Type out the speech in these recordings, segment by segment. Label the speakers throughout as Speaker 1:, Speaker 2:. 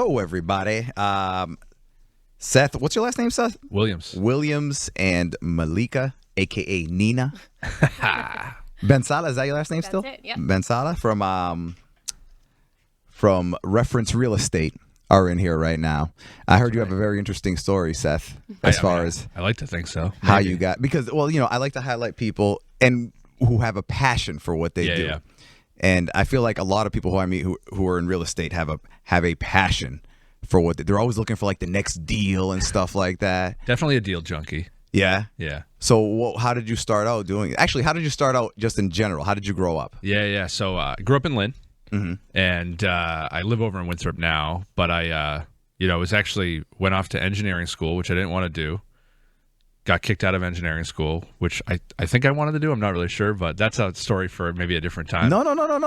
Speaker 1: show, everybody. Seth, what's your last name, Seth?
Speaker 2: Williams.
Speaker 1: Williams and Malika, a.k.a. Nina. Bensalah, is that your last name still?
Speaker 3: That's it, yep.
Speaker 1: Bensalah from Reference Real Estate are in here right now. I heard you have a very interesting story, Seth, as far as
Speaker 2: I like to think so.
Speaker 1: how you got, because, well, I like to highlight people and who have a passion for what they do.
Speaker 2: Yeah.
Speaker 1: And I feel like a lot of people who I meet who are in real estate have a passion for what they're always looking for, like the next deal and stuff like that.
Speaker 2: Definitely a deal junkie.
Speaker 1: Yeah.
Speaker 2: Yeah.
Speaker 1: So how did you start out doing it? Actually, how did you start out just in general? How did you grow up?
Speaker 2: Yeah. So I grew up in Lynn, and I live over in Winthrop now. But I, went off to engineering school, which I didn't want to do. Got kicked out of engineering school, which I think I wanted to do. I'm not really sure, but that's a story for maybe a different time.
Speaker 1: No.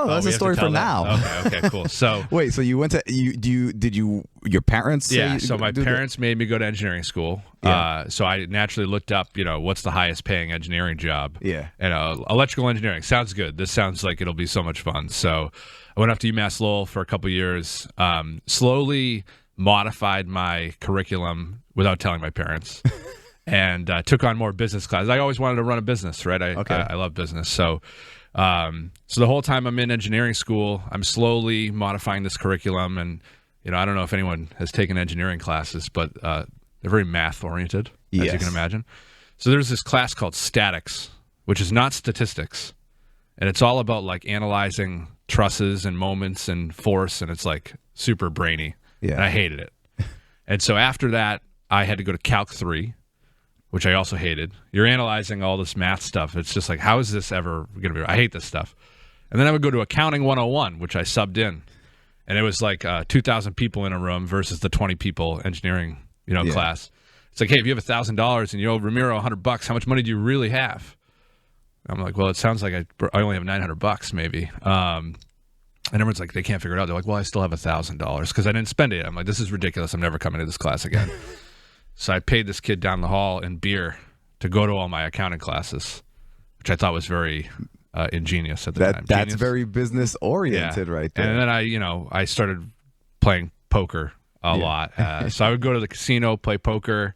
Speaker 1: That's a story for now.
Speaker 2: Okay, cool. So
Speaker 1: wait, so you went to your parents?
Speaker 2: Yeah. So my parents made me go to engineering school.
Speaker 1: Yeah.
Speaker 2: So I naturally looked up, what's the highest paying engineering job?
Speaker 1: Yeah.
Speaker 2: And electrical engineering sounds good. This sounds like it'll be so much fun. So I went up to UMass Lowell for a couple years. Slowly modified my curriculum without telling my parents. And took on more business classes. I always wanted to run a business, right? I love business. So the whole time I'm in engineering school, I'm slowly modifying this curriculum. And, I don't know if anyone has taken engineering classes, but they're very math-oriented, as you can imagine. So there's this class called statics, which is not statistics. And it's all about, like, analyzing trusses and moments and force, and it's, like, super brainy.
Speaker 1: Yeah.
Speaker 2: And I hated it. And so after that, I had to go to Calc 3, which I also hated. You're analyzing all this math stuff. It's just like, how is this ever going to be? I hate this stuff. And then I would go to Accounting 101, which I subbed in. And it was like 2,000 people in a room versus the 20 people engineering, class. It's like, hey, if you have $1,000 and you owe Ramiro $100, how much money do you really have? I'm like, well, it sounds like I only have $900 maybe. And everyone's like, they can't figure it out. They're like, well, I still have $1,000 because I didn't spend it. I'm like, this is ridiculous. I'm never coming to this class again. So I paid this kid down the hall in beer to go to all my accounting classes, which I thought was very ingenious at the time.
Speaker 1: That's very business oriented, right there.
Speaker 2: And then I started playing poker a lot. So I would go to the casino, play poker.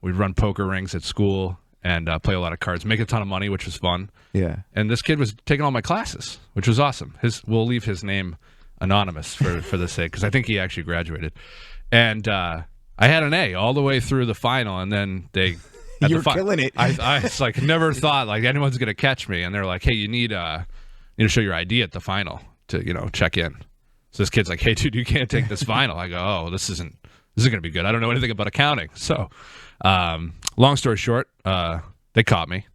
Speaker 2: We'd run poker rings at school and play a lot of cards, make a ton of money, which was fun.
Speaker 1: Yeah.
Speaker 2: And this kid was taking all my classes, which was awesome. We'll leave his name anonymous for the sake, because I think he actually graduated. And I had an A all the way through the final, and then
Speaker 1: you're killing it.
Speaker 2: I like never thought like anyone's gonna catch me, and they're like, "Hey, you need to show your ID at the final to check in." So this kid's like, "Hey, dude, you can't take this final." I go, "Oh, this isn't gonna be good. I don't know anything about accounting." So, long story short, they caught me,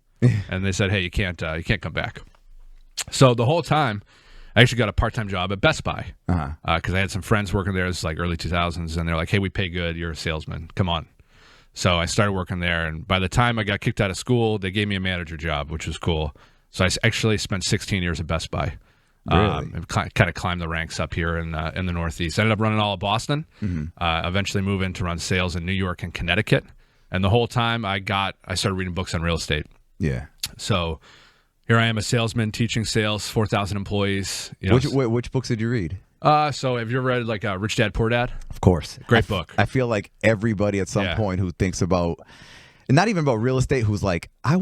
Speaker 2: and they said, "Hey, you can't come back." So the whole time, I actually got a part-time job at Best Buy because I had some friends working there. It was like early 2000s, and they're like, hey, we pay good. You're a salesman. Come on. So I started working there, and by the time I got kicked out of school, they gave me a manager job, which was cool. So I actually spent 16 years at Best Buy.
Speaker 1: Really?
Speaker 2: And kind of climbed the ranks up here in the Northeast. I ended up running all of Boston, eventually moving to run sales in New York and Connecticut. And the whole time I started reading books on real estate.
Speaker 1: Yeah.
Speaker 2: So here I am, a salesman teaching sales, 4,000 employees.
Speaker 1: Which books did you read?
Speaker 2: So have you ever read like Rich Dad Poor Dad?
Speaker 1: Of course.
Speaker 2: Great book.
Speaker 1: I feel like everybody at some point who thinks about, not even about real estate, who's like, I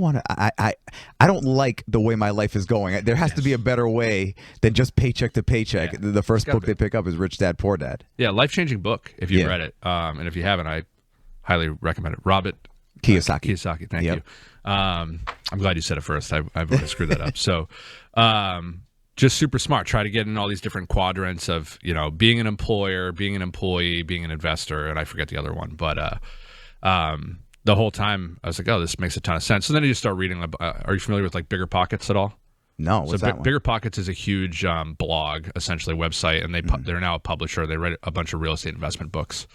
Speaker 1: don't like the way my life is going. There has to be a better way than just paycheck to paycheck.
Speaker 2: Yeah.
Speaker 1: The first book they pick up is Rich Dad Poor Dad.
Speaker 2: Yeah, life-changing book if you've read it. And if you haven't, I highly recommend it. Robert Kiyosaki, thank you. I'm glad you said it first. I've already screwed that up. So just super smart. Try to get in all these different quadrants of, being an employer, being an employee, being an investor, and I forget the other one. But the whole time I was like, oh, this makes a ton of sense. So then you just start reading. Are you familiar with like Bigger Pockets at all?
Speaker 1: No, what's that one?
Speaker 2: Bigger Pockets is a huge blog, essentially website, and they're now a publisher. They write a bunch of real estate investment books.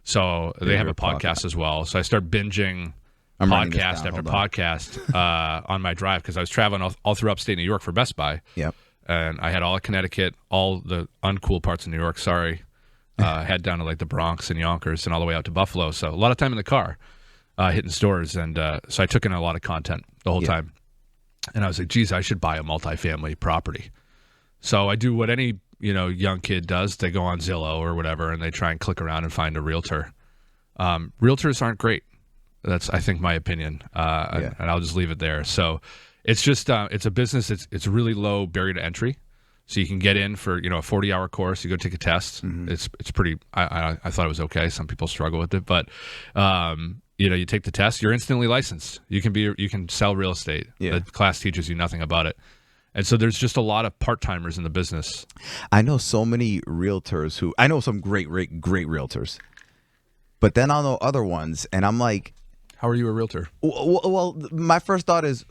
Speaker 2: So they have a podcast as well. So I start binging podcast after podcast on my drive because I was traveling all through upstate New York for Best Buy.
Speaker 1: Yep.
Speaker 2: And I had all of Connecticut, all the uncool parts of New York, head down to like the Bronx and Yonkers and all the way out to Buffalo. So a lot of time in the car hitting stores. And so I took in a lot of content the whole time. And I was like, geez, I should buy a multifamily property. So I do what any young kid does. They go on Zillow or whatever, and they try and click around and find a realtor. Realtors aren't great. That's, I think, my opinion, and I'll just leave it there. So it's just it's a business. It's really low barrier to entry. So you can get in for a 40-hour course. You go take a test. Mm-hmm. It's pretty. I thought it was okay. Some people struggle with it, but you take the test. You're instantly licensed. You can sell real estate.
Speaker 1: Yeah.
Speaker 2: The class teaches you nothing about it, and so there's just a lot of part-timers in the business.
Speaker 1: I know so many realtors I know some great realtors, but then I know other ones, and I'm like,
Speaker 2: how are you a realtor?
Speaker 1: Well, my first thought is,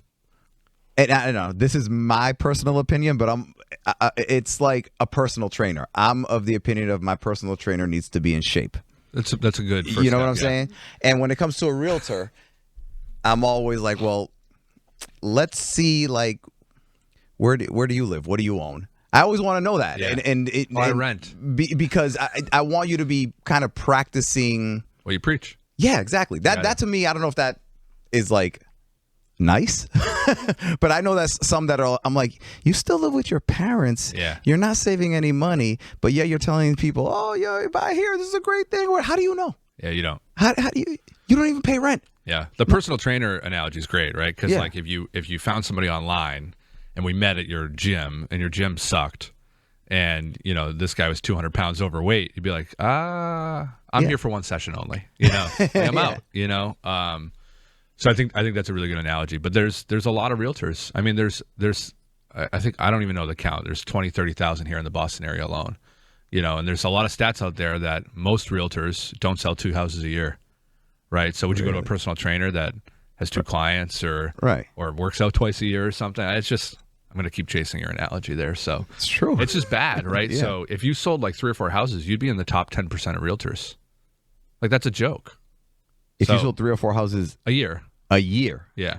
Speaker 1: and I don't know, this is my personal opinion, but it's like a personal trainer. I'm of the opinion of my personal trainer needs to be in shape.
Speaker 2: That's a good first
Speaker 1: You know
Speaker 2: step,
Speaker 1: what I'm saying? And when it comes to a realtor, I'm always like, well, let's see, like, where do you live? What do you own? I always want to know that.
Speaker 2: Yeah.
Speaker 1: And
Speaker 2: rent.
Speaker 1: Because I want you to be kind of practicing
Speaker 2: what you preach.
Speaker 1: Yeah, exactly. That to me, I don't know if that is like nice, but I know that's some that are. I'm like, you still live with your parents.
Speaker 2: Yeah.
Speaker 1: You're not saving any money, but yet you're telling people, oh, yeah, buy here. This is a great thing. How do you know?
Speaker 2: Yeah, you don't.
Speaker 1: How do you don't even pay rent?
Speaker 2: Yeah, the personal trainer analogy is great, right? Because like if you found somebody online and we met at your gym and your gym sucked, and this guy was 200 pounds overweight, you'd be like, I'm here for one session only. I'm out. So I think that's a really good analogy. But there's a lot of realtors. I mean, there's I think, I don't even know the count. There's 20, 30,000 here in the Boston area alone. And there's a lot of stats out there that most realtors don't sell 2 houses a year, right? So would you go to a personal trainer that has 2 clients or works out twice a year or something? It's just, I'm going to keep chasing your analogy there. So
Speaker 1: it's true.
Speaker 2: It's just bad, right?
Speaker 1: Yeah.
Speaker 2: So if you sold like 3 or 4 houses, you'd be in the top 10% of realtors. Like, that's a joke.
Speaker 1: If you sold 3 or 4 houses
Speaker 2: a year, yeah,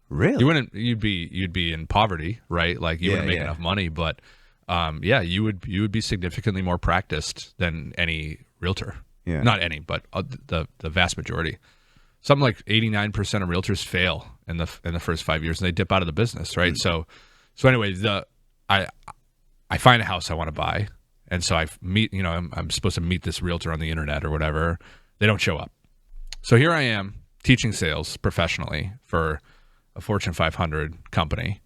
Speaker 1: really,
Speaker 2: you'd be in poverty, right? Like you wouldn't make enough money, but you would be significantly more practiced than any realtor.
Speaker 1: Yeah,
Speaker 2: not any, but the vast majority. Something like 89% of realtors fail in the first 5 years, and they dip out of the business, right? Mm-hmm. So anyway, I find a house I want to buy, and so I meet, I'm supposed to meet this realtor on the internet or whatever. They don't show up. So here I am teaching sales professionally for a Fortune 500 company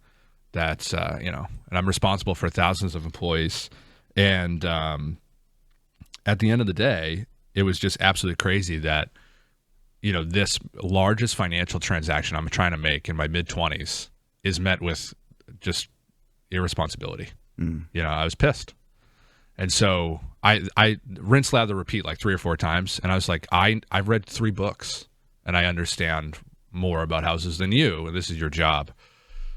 Speaker 2: that's, and I'm responsible for thousands of employees. And at the end of the day, it was just absolutely crazy that, this largest financial transaction I'm trying to make in my mid-20s is met with just irresponsibility. Mm. I was pissed. And so I rinse, lather, repeat like 3 or 4 times. And I was like, I've read 3 books and I understand more about houses than you. And this is your job.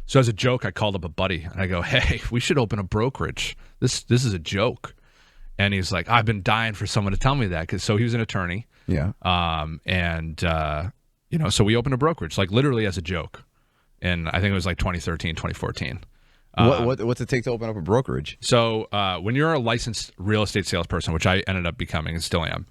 Speaker 2: So as a joke, I called up a buddy and I go, hey, we should open a brokerage. This is a joke. And he's like, I've been dying for someone to tell me that. So he was an attorney.
Speaker 1: Yeah.
Speaker 2: So we opened a brokerage, like literally as a joke. And I think it was like 2013, 2014.
Speaker 1: What's it take to open up a brokerage?
Speaker 2: So when you're a licensed real estate salesperson, which I ended up becoming and still am,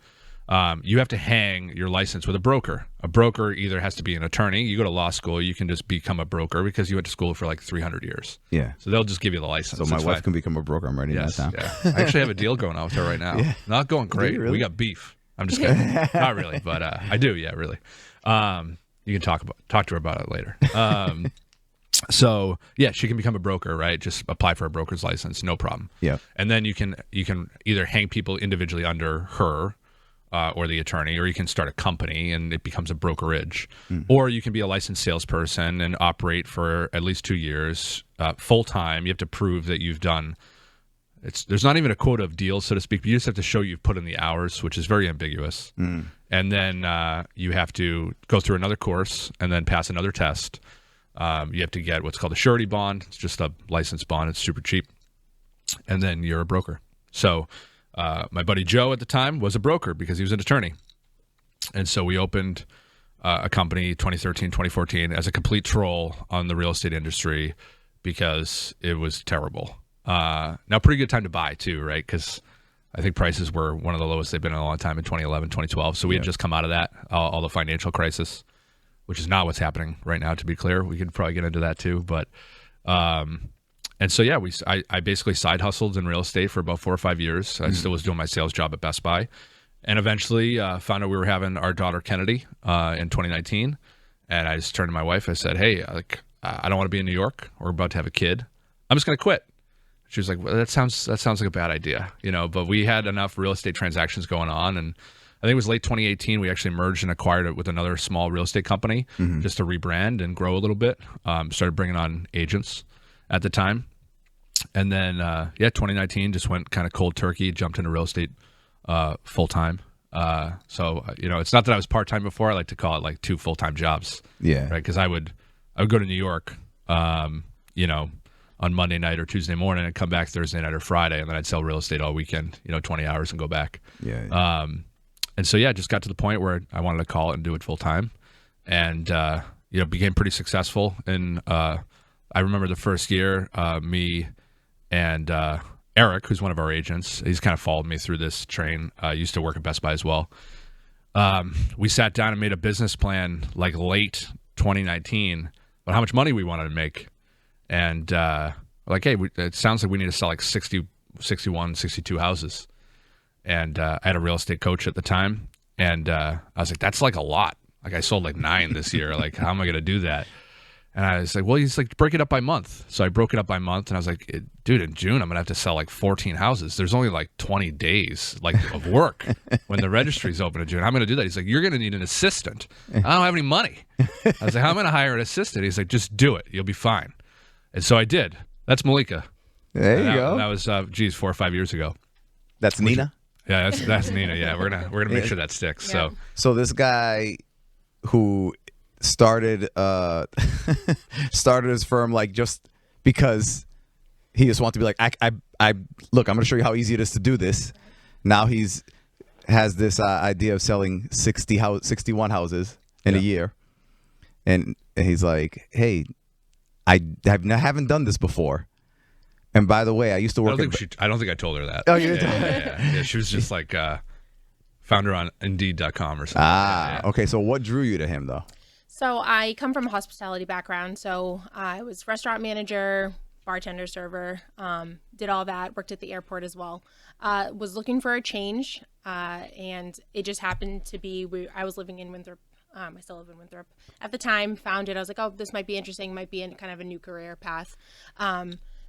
Speaker 2: you have to hang your license with a broker. A broker either has to be an attorney. You go to law school, you can just become a broker because you went to school for like 300 years.
Speaker 1: Yeah.
Speaker 2: So they'll just give you the license.
Speaker 1: So my wife can become a broker. I'm writing that down.
Speaker 2: Yeah. I actually have a deal going on with her right now.
Speaker 1: Yeah.
Speaker 2: Not going great.
Speaker 1: Really?
Speaker 2: We got beef. I'm just kidding. Not really, but I do. Yeah, really. You can talk to her about it later. So yeah, she can become a broker, right? Just apply for a broker's license, no problem.
Speaker 1: Yeah.
Speaker 2: And then you can either hang people individually under her or the attorney, or you can start a company and it becomes a brokerage. Mm. Or you can be a licensed salesperson and operate for at least 2 years full time. You have to prove that you've done. There's not even a quota of deals, so to speak, but you just have to show you've put in the hours, which is very ambiguous. Mm. And then you have to go through another course and then pass another test. You have to get what's called a surety bond. It's just a license bond. It's super cheap. And then you're a broker. So my buddy Joe at the time was a broker because he was an attorney. And so we opened a company 2013, 2014 as a complete troll on the real estate industry because it was terrible. Now, pretty good time to buy too, right? Because I think prices were one of the lowest they've been in a long time in 2011, 2012. So we had just come out of that, all the financial crisis, which is not what's happening right now, to be clear. We could probably get into that too. But, and And so, yeah, I basically side hustled in real estate for about 4 or 5 years. I still was doing my sales job at Best Buy. And eventually found out we were having our daughter Kennedy in 2019. And I just turned to my wife. I said, hey, I don't want to be in New York. We're about to have a kid. I'm just going to quit. She was like, well, that sounds like a bad idea, but we had enough real estate transactions going on. And I think it was late 2018. We actually merged and acquired it with another small real estate company just to rebrand and grow a little bit. Started bringing on agents at the time. And then, 2019 just went kind of cold turkey, jumped into real estate full time. So it's not that I was part time before. I like to call it like 2 full-time jobs.
Speaker 1: Yeah.
Speaker 2: Right. Because I would go to New York, on Monday night or Tuesday morning and come back Thursday night or Friday. And then I'd sell real estate all weekend, 20 hours and go back.
Speaker 1: Yeah.
Speaker 2: And so, just got to the point where I wanted to call it and do it full time and, became pretty successful. And I remember the first year, me and Eric, who's one of our agents, he's kind of followed me through this train, used to work at Best Buy as well. We sat down and made a business plan like late 2019 about how much money we wanted to make. And like, hey, it sounds like we need to sell like 60, 61, 62 houses. And I had a real estate coach at the time. And I was like, that's like a lot. Like I sold like 9 this year. Like, how am I going to do that? And I was like, well, he's like, break it up by month. So I broke it up by month. And I was like, dude, in June, I'm going to have to sell like 14 houses. There's only like 20 days of work when the registry's open in June. I'm going to do that. He's like, you're going to need an assistant. I don't have any money. I was like, how am I going to hire an assistant? He's like, just do it. You'll be fine. And so I did. That's Malika.
Speaker 1: There you go.
Speaker 2: That was 4 or 5 years ago.
Speaker 1: That's Nina?
Speaker 2: Yeah, that's Nina. Yeah, we're gonna make sure that sticks.
Speaker 3: Yeah.
Speaker 1: So this guy who started his firm like just because he just wanted to be like, I look, I'm gonna show you how easy it is to do this. Now has this idea of selling 61 houses in a year, and he's like, hey, I haven't done this before. And by the way, I used to work.
Speaker 2: I don't think I told her that.
Speaker 1: Oh, you didn't?
Speaker 2: Yeah. She was just like found her on Indeed.com or something.
Speaker 1: Okay. So what drew you to him though?
Speaker 3: So I come from a hospitality background. So I was restaurant manager, bartender, server, did all that, worked at the airport as well. Was looking for a change, and it just happened to be I was living in Winthrop. I still live in Winthrop at the time. Found it. I was like, oh, this might be interesting. Might be in kind of a new career path.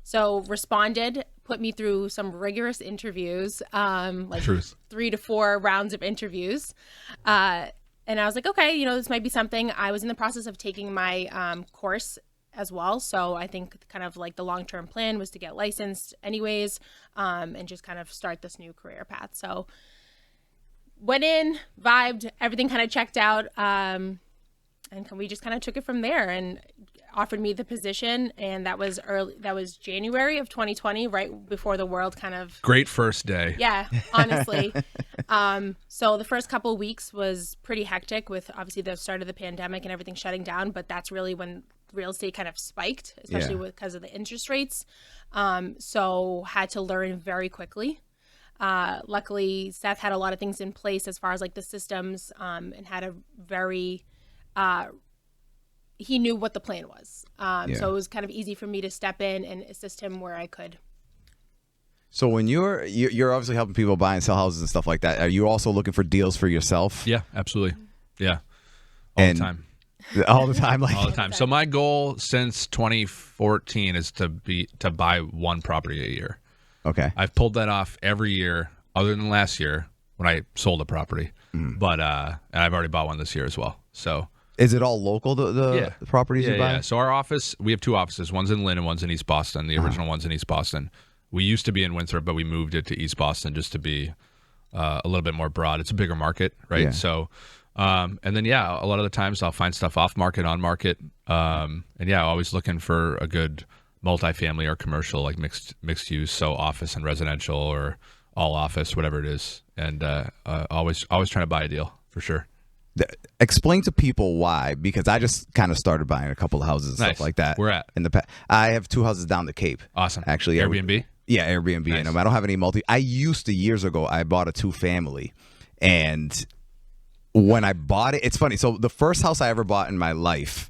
Speaker 3: So responded, put me through some rigorous interviews, like
Speaker 2: Truth.
Speaker 3: 3 to 4 rounds of interviews. And I was like, okay, this might be something. I was in the process of taking my course as well. So I think kind of like the long-term plan was to get licensed anyways, and just kind of start this new career path. So went in, vibed, everything kind of checked out. And we just kind of took it from there and offered me the position. And that was January of 2020, right before the world kind of.
Speaker 2: Great first day.
Speaker 3: Yeah, honestly. So the first couple of weeks was pretty hectic with obviously the start of the pandemic and everything shutting down. But that's really when real estate kind of spiked, especially because of the interest rates. So had to learn very quickly. Luckily, Seth had a lot of things in place as far as like the systems, and had a very, he knew what the plan was. So it was kind of easy for me to step in and assist him where I could.
Speaker 1: So when you're obviously helping people buy and sell houses and stuff like that, are you also looking for deals for yourself?
Speaker 2: Yeah, absolutely. Yeah. All the time.
Speaker 1: All the time? Like
Speaker 2: all the time. So my goal since 2014 is to buy 1 property a year.
Speaker 1: Okay.
Speaker 2: I've pulled that off every year other than last year when I sold a property. But and I've already bought one this year as well. So
Speaker 1: is it all local, the properties you buy?
Speaker 2: Yeah. So our office, we have 2 offices. One's in Lynn and one's in East Boston. The original one's in East Boston. We used to be in Winthrop, but we moved it to East Boston just to be a little bit more broad. It's a bigger market, right?
Speaker 1: Yeah.
Speaker 2: So, and then, a lot of the times I'll find stuff off market, on market. And always looking for a good multifamily or commercial, like mixed use. So office and residential or all office, whatever it is. And always trying to buy a deal for sure.
Speaker 1: Explain to people why, because I just kind of started buying a couple of houses and stuff like that.
Speaker 2: Where at?
Speaker 1: In the past, I have 2 houses down the Cape.
Speaker 2: Awesome.
Speaker 1: Actually,
Speaker 2: Airbnb?
Speaker 1: Yeah, Airbnb.
Speaker 2: Nice.
Speaker 1: And I don't have any I used to, years ago, I bought a 2-family. And when I bought it, it's funny. So the first house I ever bought in my life,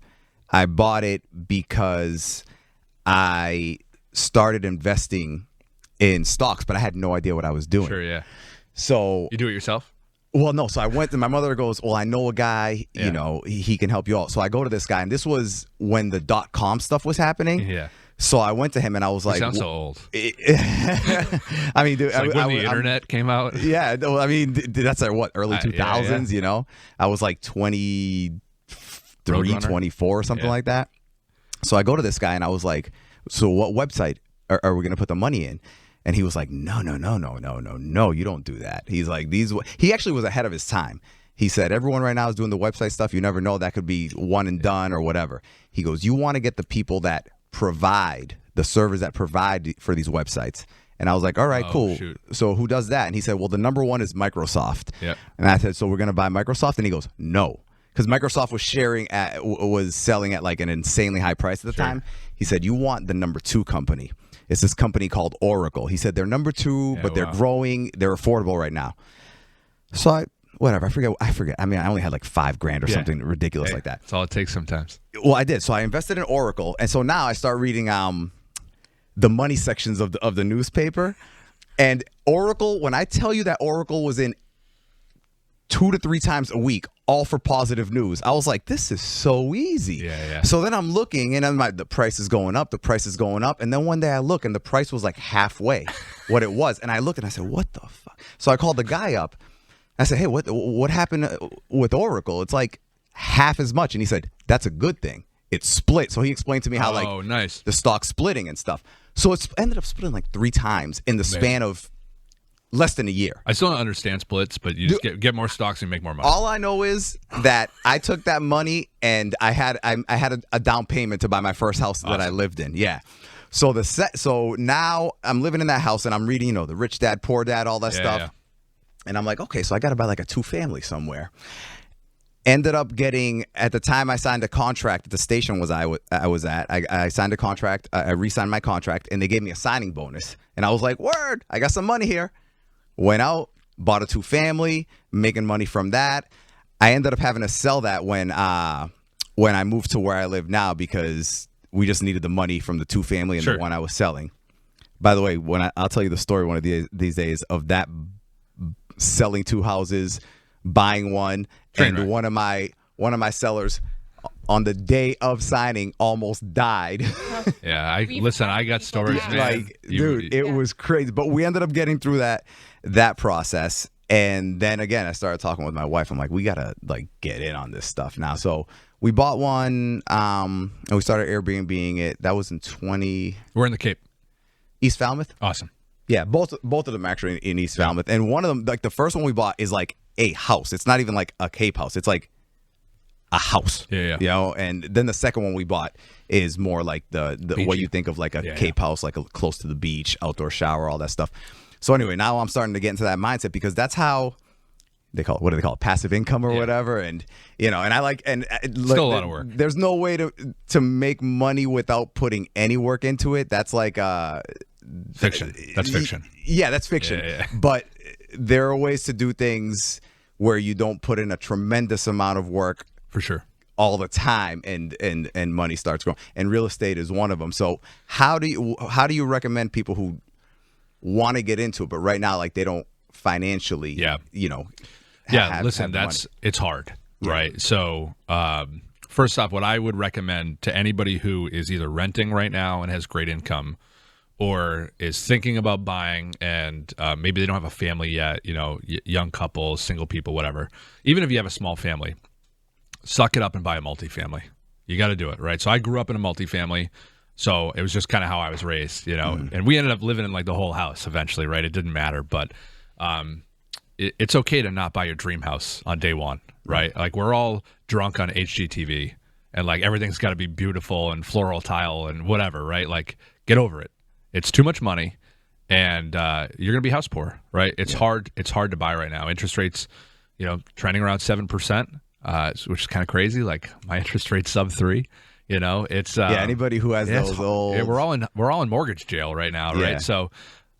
Speaker 1: I bought it because I started investing in stocks, but I had no idea what I was doing.
Speaker 2: Sure, yeah.
Speaker 1: So
Speaker 2: You do it yourself?
Speaker 1: well, no. So I went to my mother goes, well, I know a guy,
Speaker 2: Yeah.
Speaker 1: you know, he can help you out. So I go to this guy, and this was when the .com stuff was happening.
Speaker 2: Yeah.
Speaker 1: So I went to him and I was
Speaker 2: You
Speaker 1: like,
Speaker 2: sound so old.
Speaker 1: I mean, dude,
Speaker 2: It's like when the internet came out.
Speaker 1: Yeah, no, I mean, that's like what, early
Speaker 2: Yeah,
Speaker 1: 2000s,
Speaker 2: yeah.
Speaker 1: you know? I was like 23,
Speaker 2: Roadrunner?
Speaker 1: 24 or something
Speaker 2: Yeah.
Speaker 1: like that. So I go to this guy and I was like, so what website are we going to put the money in? And he was like, no, you don't do that. He's like, he actually was ahead of his time. He said, everyone right now is doing the website stuff. You never know. That could be one and done or whatever. He goes, you want to get the people that provide, the servers that provide for these websites. And I was like, all right, cool.
Speaker 2: Shoot.
Speaker 1: So who does that? And he said, well, the number one is Microsoft.
Speaker 2: Yep.
Speaker 1: And I said, so we're going to buy Microsoft? And he goes, no. Because Microsoft was selling at like an insanely high price at the time. He said, you want the number two company. It's this company called Oracle. He said, they're number two, but they're growing. They're affordable right now. So I forget. I mean, I only had like $5,000 or something ridiculous like that.
Speaker 2: That's all it takes sometimes.
Speaker 1: Well, I did. So I invested in Oracle. And so now I start reading the money sections of the newspaper. And Oracle, when I tell you that Oracle was in 2 to 3 times a week, all for positive news, I was like, this is so easy.
Speaker 2: Yeah.
Speaker 1: So then I'm looking, and the price is going up, and then one day I look, and the price was like halfway what it was, and I looked, and I said, what the fuck? So I called the guy up. I said, hey, what happened with Oracle? It's like half as much, and he said, that's a good thing. It's split. So he explained to me how
Speaker 2: nice.
Speaker 1: the stock's splitting and stuff. So it's ended up splitting like 3 times in the span of less than a year.
Speaker 2: I still don't understand splits, but you just get more stocks and make more money.
Speaker 1: All I know is that I took that money and I had a down payment to buy my first house that I lived in. Yeah. So now I'm living in that house and I'm reading, the Rich Dad, Poor Dad, all that stuff.
Speaker 2: Yeah.
Speaker 1: And I'm like, okay, so I got to buy like a 2-family somewhere. Ended up getting, at the time I signed a contract at the station I was at, I signed a contract, I re-signed my contract, and they gave me a signing bonus. And I was like, word, I got some money here. Went out, bought a 2-family, making money from that. I ended up having to sell that when I moved to where I live now because we just needed the money from the 2-family and the one I was selling. By the way, I'll tell you the story one of these days of that selling 2 houses, buying one, and one of my sellers on the day of signing almost died.
Speaker 2: Yeah, I got stories, man.
Speaker 1: Like, dude, it was crazy. But we ended up getting through that process. And then again, I started talking with my wife. I'm like, we gotta get in on this stuff now. So we bought one, and we started Airbnb-ing it. That was in
Speaker 2: We're in the Cape.
Speaker 1: East Falmouth.
Speaker 2: Awesome.
Speaker 1: Yeah, both of them actually in East Falmouth. And one of them, the first one we bought is like a house. It's not even like a Cape house. It's like a house.
Speaker 2: Yeah.
Speaker 1: And then the second one we bought is more like the what you think of like a Cape house, like close to the beach, outdoor shower, all that stuff. So anyway, now I'm starting to get into that mindset because that's how they call it. What do they call it? Passive income or whatever. And and I
Speaker 2: still a lot of work.
Speaker 1: There's no way to make money without putting any work into it. That's like
Speaker 2: fiction. That's fiction.
Speaker 1: Yeah, that's fiction.
Speaker 2: Yeah.
Speaker 1: But there are ways to do things where you don't put in a tremendous amount of work
Speaker 2: For sure.
Speaker 1: all the time and money starts growing. And real estate is one of them. So how do you recommend people who want to get into it, but right now they don't financially
Speaker 2: listen, it's hard, right? So first off, what I would recommend to anybody who is either renting right now and has great income or is thinking about buying and maybe they don't have a family yet, young couples, single people, whatever. Even if you have a small family, suck it up and buy a multifamily. You got to do it, right? So I grew up in a multifamily, so it was just kind of how I was raised, and we ended up living in the whole house eventually, right? It didn't matter, but it's okay to not buy your dream house on day one, right? Like we're all drunk on HGTV and everything's got to be beautiful and floral tile and whatever, right? Get over it. It's too much money and you're going to be house poor, right? It's hard to buy right now. Interest rates, trending around 7%. Which is kind of crazy. My interest rate's sub 3. It's
Speaker 1: anybody who has those old.
Speaker 2: Yeah, we're all in mortgage jail right now, right? So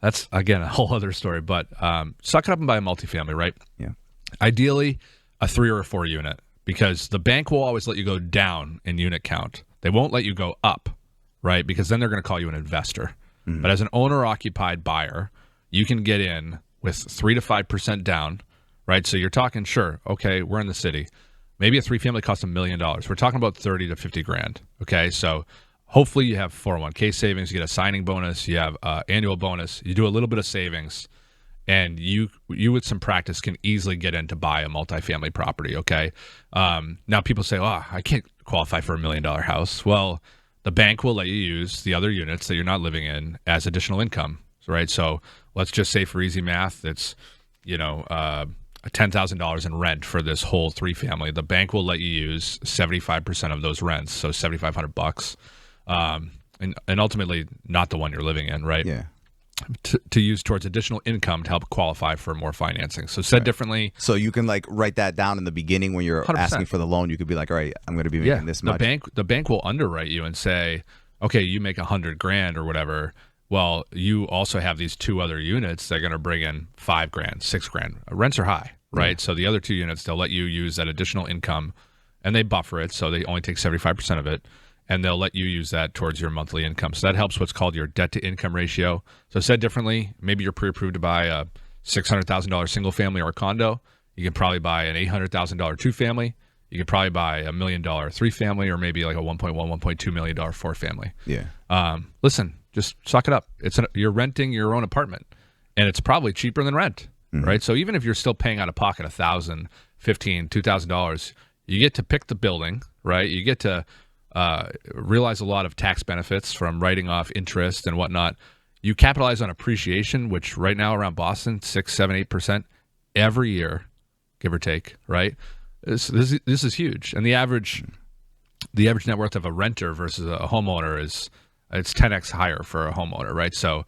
Speaker 2: that's again a whole other story. But suck it up and buy a multifamily, right?
Speaker 1: Yeah.
Speaker 2: Ideally, a 3 or a 4 unit because the bank will always let you go down in unit count. They won't let you go up, right? Because then they're going to call you an investor. But as an owner-occupied buyer, you can get in with 3 to 5% down, right? So you're talking, sure, okay, we're in the city. Maybe a 3-family costs $1 million. We're talking about 30 to 50 grand. Okay, so hopefully you have 401k savings, you get a signing bonus, you have annual bonus, you do a little bit of savings, and you with some practice can easily get in to buy a multifamily property. Okay, now people say, "Oh, I can't qualify for $1 million house." Well, the bank will let you use the other units that you're not living in as additional income, right? So let's just say for easy math, it's $10,000 in rent for this whole 3-family. The bank will let you use 75% of those rents, so $7,500, and ultimately not the one you're living in, right?
Speaker 1: Yeah.
Speaker 2: To use towards additional income to help qualify for more financing. So said differently,
Speaker 1: So you can like write that down in the beginning when you're
Speaker 2: 100%.
Speaker 1: asking for the loan. You could be like, all right, I'm going to be making this much.
Speaker 2: the bank will underwrite you and say, okay, you make $100,000 or whatever. Well, you also have these 2 other units that are going to bring in $5,000, $6,000. Rents are high, right? Yeah. So the other 2 units, they'll let you use that additional income, and they buffer it, so they only take 75% of it, and they'll let you use that towards your monthly income. So that helps what's called your debt-to-income ratio. So said differently, maybe you're pre-approved to buy a $600,000 single family or a condo. You can probably buy an $800,000 2-family. You could probably buy a $1 million 3-family, or maybe like a $1.2 million 4-family.
Speaker 1: Yeah.
Speaker 2: Listen, just suck it up. You're renting your own apartment, and it's probably cheaper than rent, right? So even if you're still paying out of pocket $1,000, $1,500, $2,000, you get to pick the building, right? You get to realize a lot of tax benefits from writing off interest and whatnot. You capitalize on appreciation, which right now around Boston, 6, 7, 8% every year, give or take, right? This is huge. And the average net worth of a renter versus a homeowner it's 10x higher for a homeowner, right? So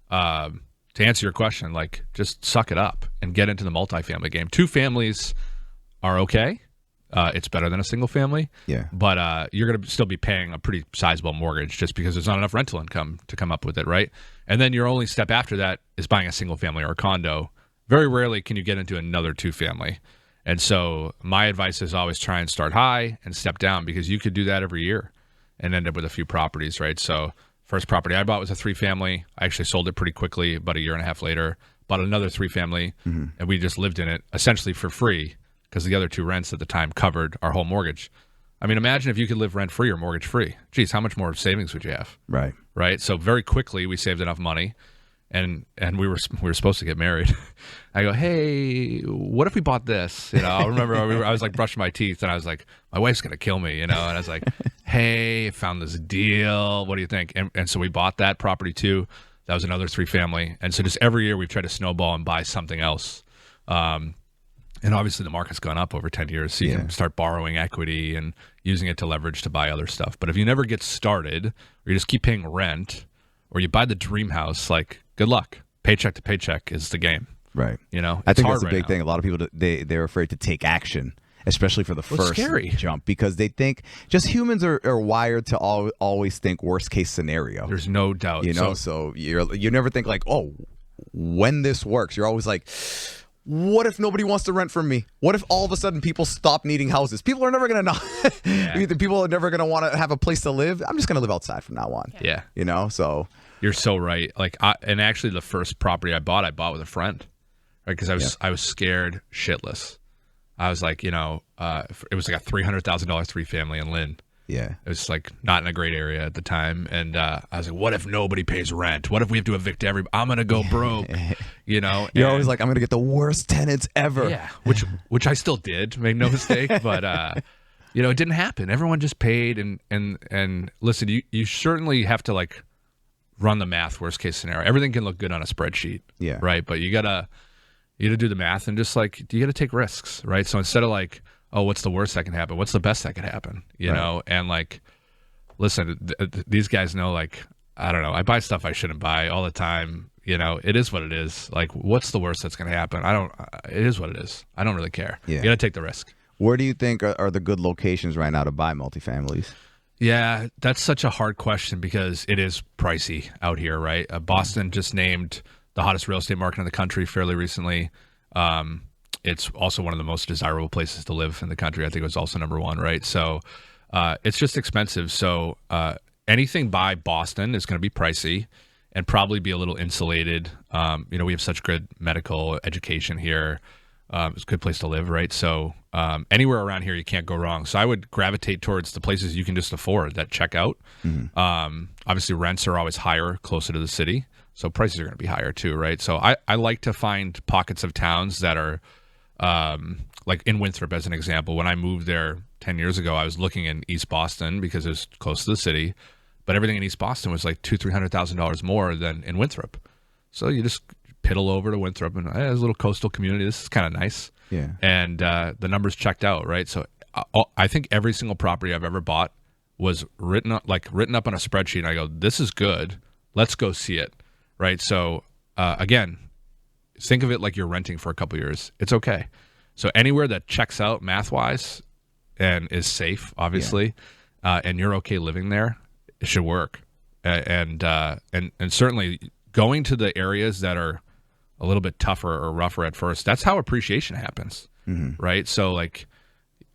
Speaker 2: to answer your question, like, just suck it up and get into the multifamily game. 2 families are okay. It's better than a single family.
Speaker 1: Yeah.
Speaker 2: But you're going to still be paying a pretty sizable mortgage just because there's not enough rental income to come up with it, right? And then your only step after that is buying a single family or a condo. Very rarely can you get into another 2-family. And so my advice is always try and start high and step down, because you could do that every year and end up with a few properties, right? So first property I bought was a 3-family. I actually sold it pretty quickly, about a year and a half later. Bought another 3-family, and we just lived in it essentially for free, because the other 2 rents at the time covered our whole mortgage. I mean, imagine if you could live rent-free or mortgage-free. Geez, how much more savings would you have? Right? So very quickly, we saved enough money, and we were supposed to get married. I go, hey, what if we bought this? I remember I was like brushing my teeth, and I was like, my wife's going to kill me, and I was like, hey, found this deal. What do you think? And so we bought that property too. That was another 3-family. And so just every year we've tried to snowball and buy something else. And obviously the market's gone up over 10 years, so you can start borrowing equity and using it to leverage to buy other stuff. But if you never get started, or you just keep paying rent, or you buy the dream house, like, good luck. Paycheck to paycheck is the game.
Speaker 1: Right.
Speaker 2: I
Speaker 1: think that's a big thing. A lot of people, they're afraid to take action, especially for the first jump, because they think just humans are wired to always think worst case scenario.
Speaker 2: There's no doubt.
Speaker 1: So you never think like, oh, when this works. You're always like, what if nobody wants to rent from me? What if all of a sudden people stop needing houses? People are never going to know. Yeah. People are never going to want to have a place to live. I'm just going to live outside from now on.
Speaker 2: Yeah.
Speaker 1: So.
Speaker 2: You're so right. Like, and actually the first property I bought with a friend, right? Because I was scared shitless. I was like, it was like a $300,000 3-family in Lynn.
Speaker 1: Yeah.
Speaker 2: It was like not in a great area at the time. And I was like, what if nobody pays rent? What if we have to evict everybody? I'm going to go broke, You're
Speaker 1: always like, I'm going to get the worst tenants ever.
Speaker 2: Yeah, which I still did, make no mistake. But, it didn't happen. Everyone just paid. And listen, you certainly have to like run the math, worst case scenario. Everything can look good on a spreadsheet.
Speaker 1: Yeah.
Speaker 2: Right. But you got to do the math and just like, you got to take risks. Right. So instead of like, oh, what's the worst that can happen? What's the best that could happen? You know? And like, listen, these guys know, like, I don't know. I buy stuff I shouldn't buy all the time. It is what it is. Like, what's the worst that's going to happen? It is what it is. I don't really care. Yeah. You got to take the risk.
Speaker 1: Where do you think are the good locations right now to buy multifamilies?
Speaker 2: Yeah, that's such a hard question because it is pricey out here, right? Boston just named the hottest real estate market in the country fairly recently. It's also one of the most desirable places to live in the country. I think it was also number 1, right? So it's just expensive. So anything by Boston is going to be pricey. and probably be a little insulated. We have such good medical education here. It's a good place to live, right? So anywhere around here, you can't go wrong. So I would gravitate towards the places you can just afford that check out. Obviously, rents are always higher closer to the city, so prices are going to be higher too, right? So I like to find pockets of towns that are like in Winthrop, as an example. When I moved there 10 years ago, I was looking in East Boston because it was close to the city, but everything in East Boston was like $200,000-$300,000 more than in Winthrop. So you just piddle over to Winthrop, and there's a little coastal community. This is kind of nice.
Speaker 1: Yeah.
Speaker 2: And the numbers checked out, right? So I think every single property I've ever bought was written up on a spreadsheet. And I go, this is good. Let's go see it, right? So again, think of it like you're renting for a couple years. It's okay. So anywhere that checks out math-wise and is safe, obviously, and you're okay living there, it should work. And certainly going to the areas that are a little bit tougher or rougher at first, that's how appreciation happens, right? So like,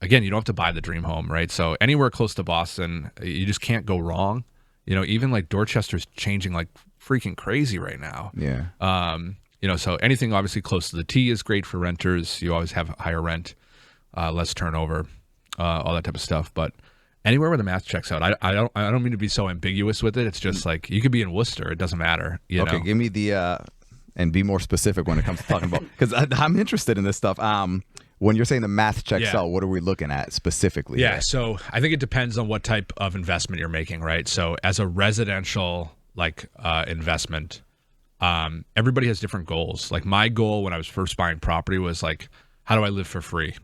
Speaker 2: again, you don't have to buy the dream home, right? So anywhere close to Boston, you just can't go wrong. Even like Dorchester's changing like freaking crazy right now.
Speaker 1: Yeah.
Speaker 2: So anything obviously close to the T is great for renters. You always have higher rent, less turnover, all that type of stuff. But anywhere where the math checks out, I don't mean to be so ambiguous with it. It's just like you could be in Worcester, it doesn't matter.
Speaker 1: Okay, give me the and be more specific when it comes to talking about, because I'm interested in this stuff. When you're saying the math checks out, what are we looking at specifically?
Speaker 2: Yeah, so I think it depends on what type of investment you're making, right? So as a residential investment, everybody has different goals. Like my goal when I was first buying property was like, how do I live for free?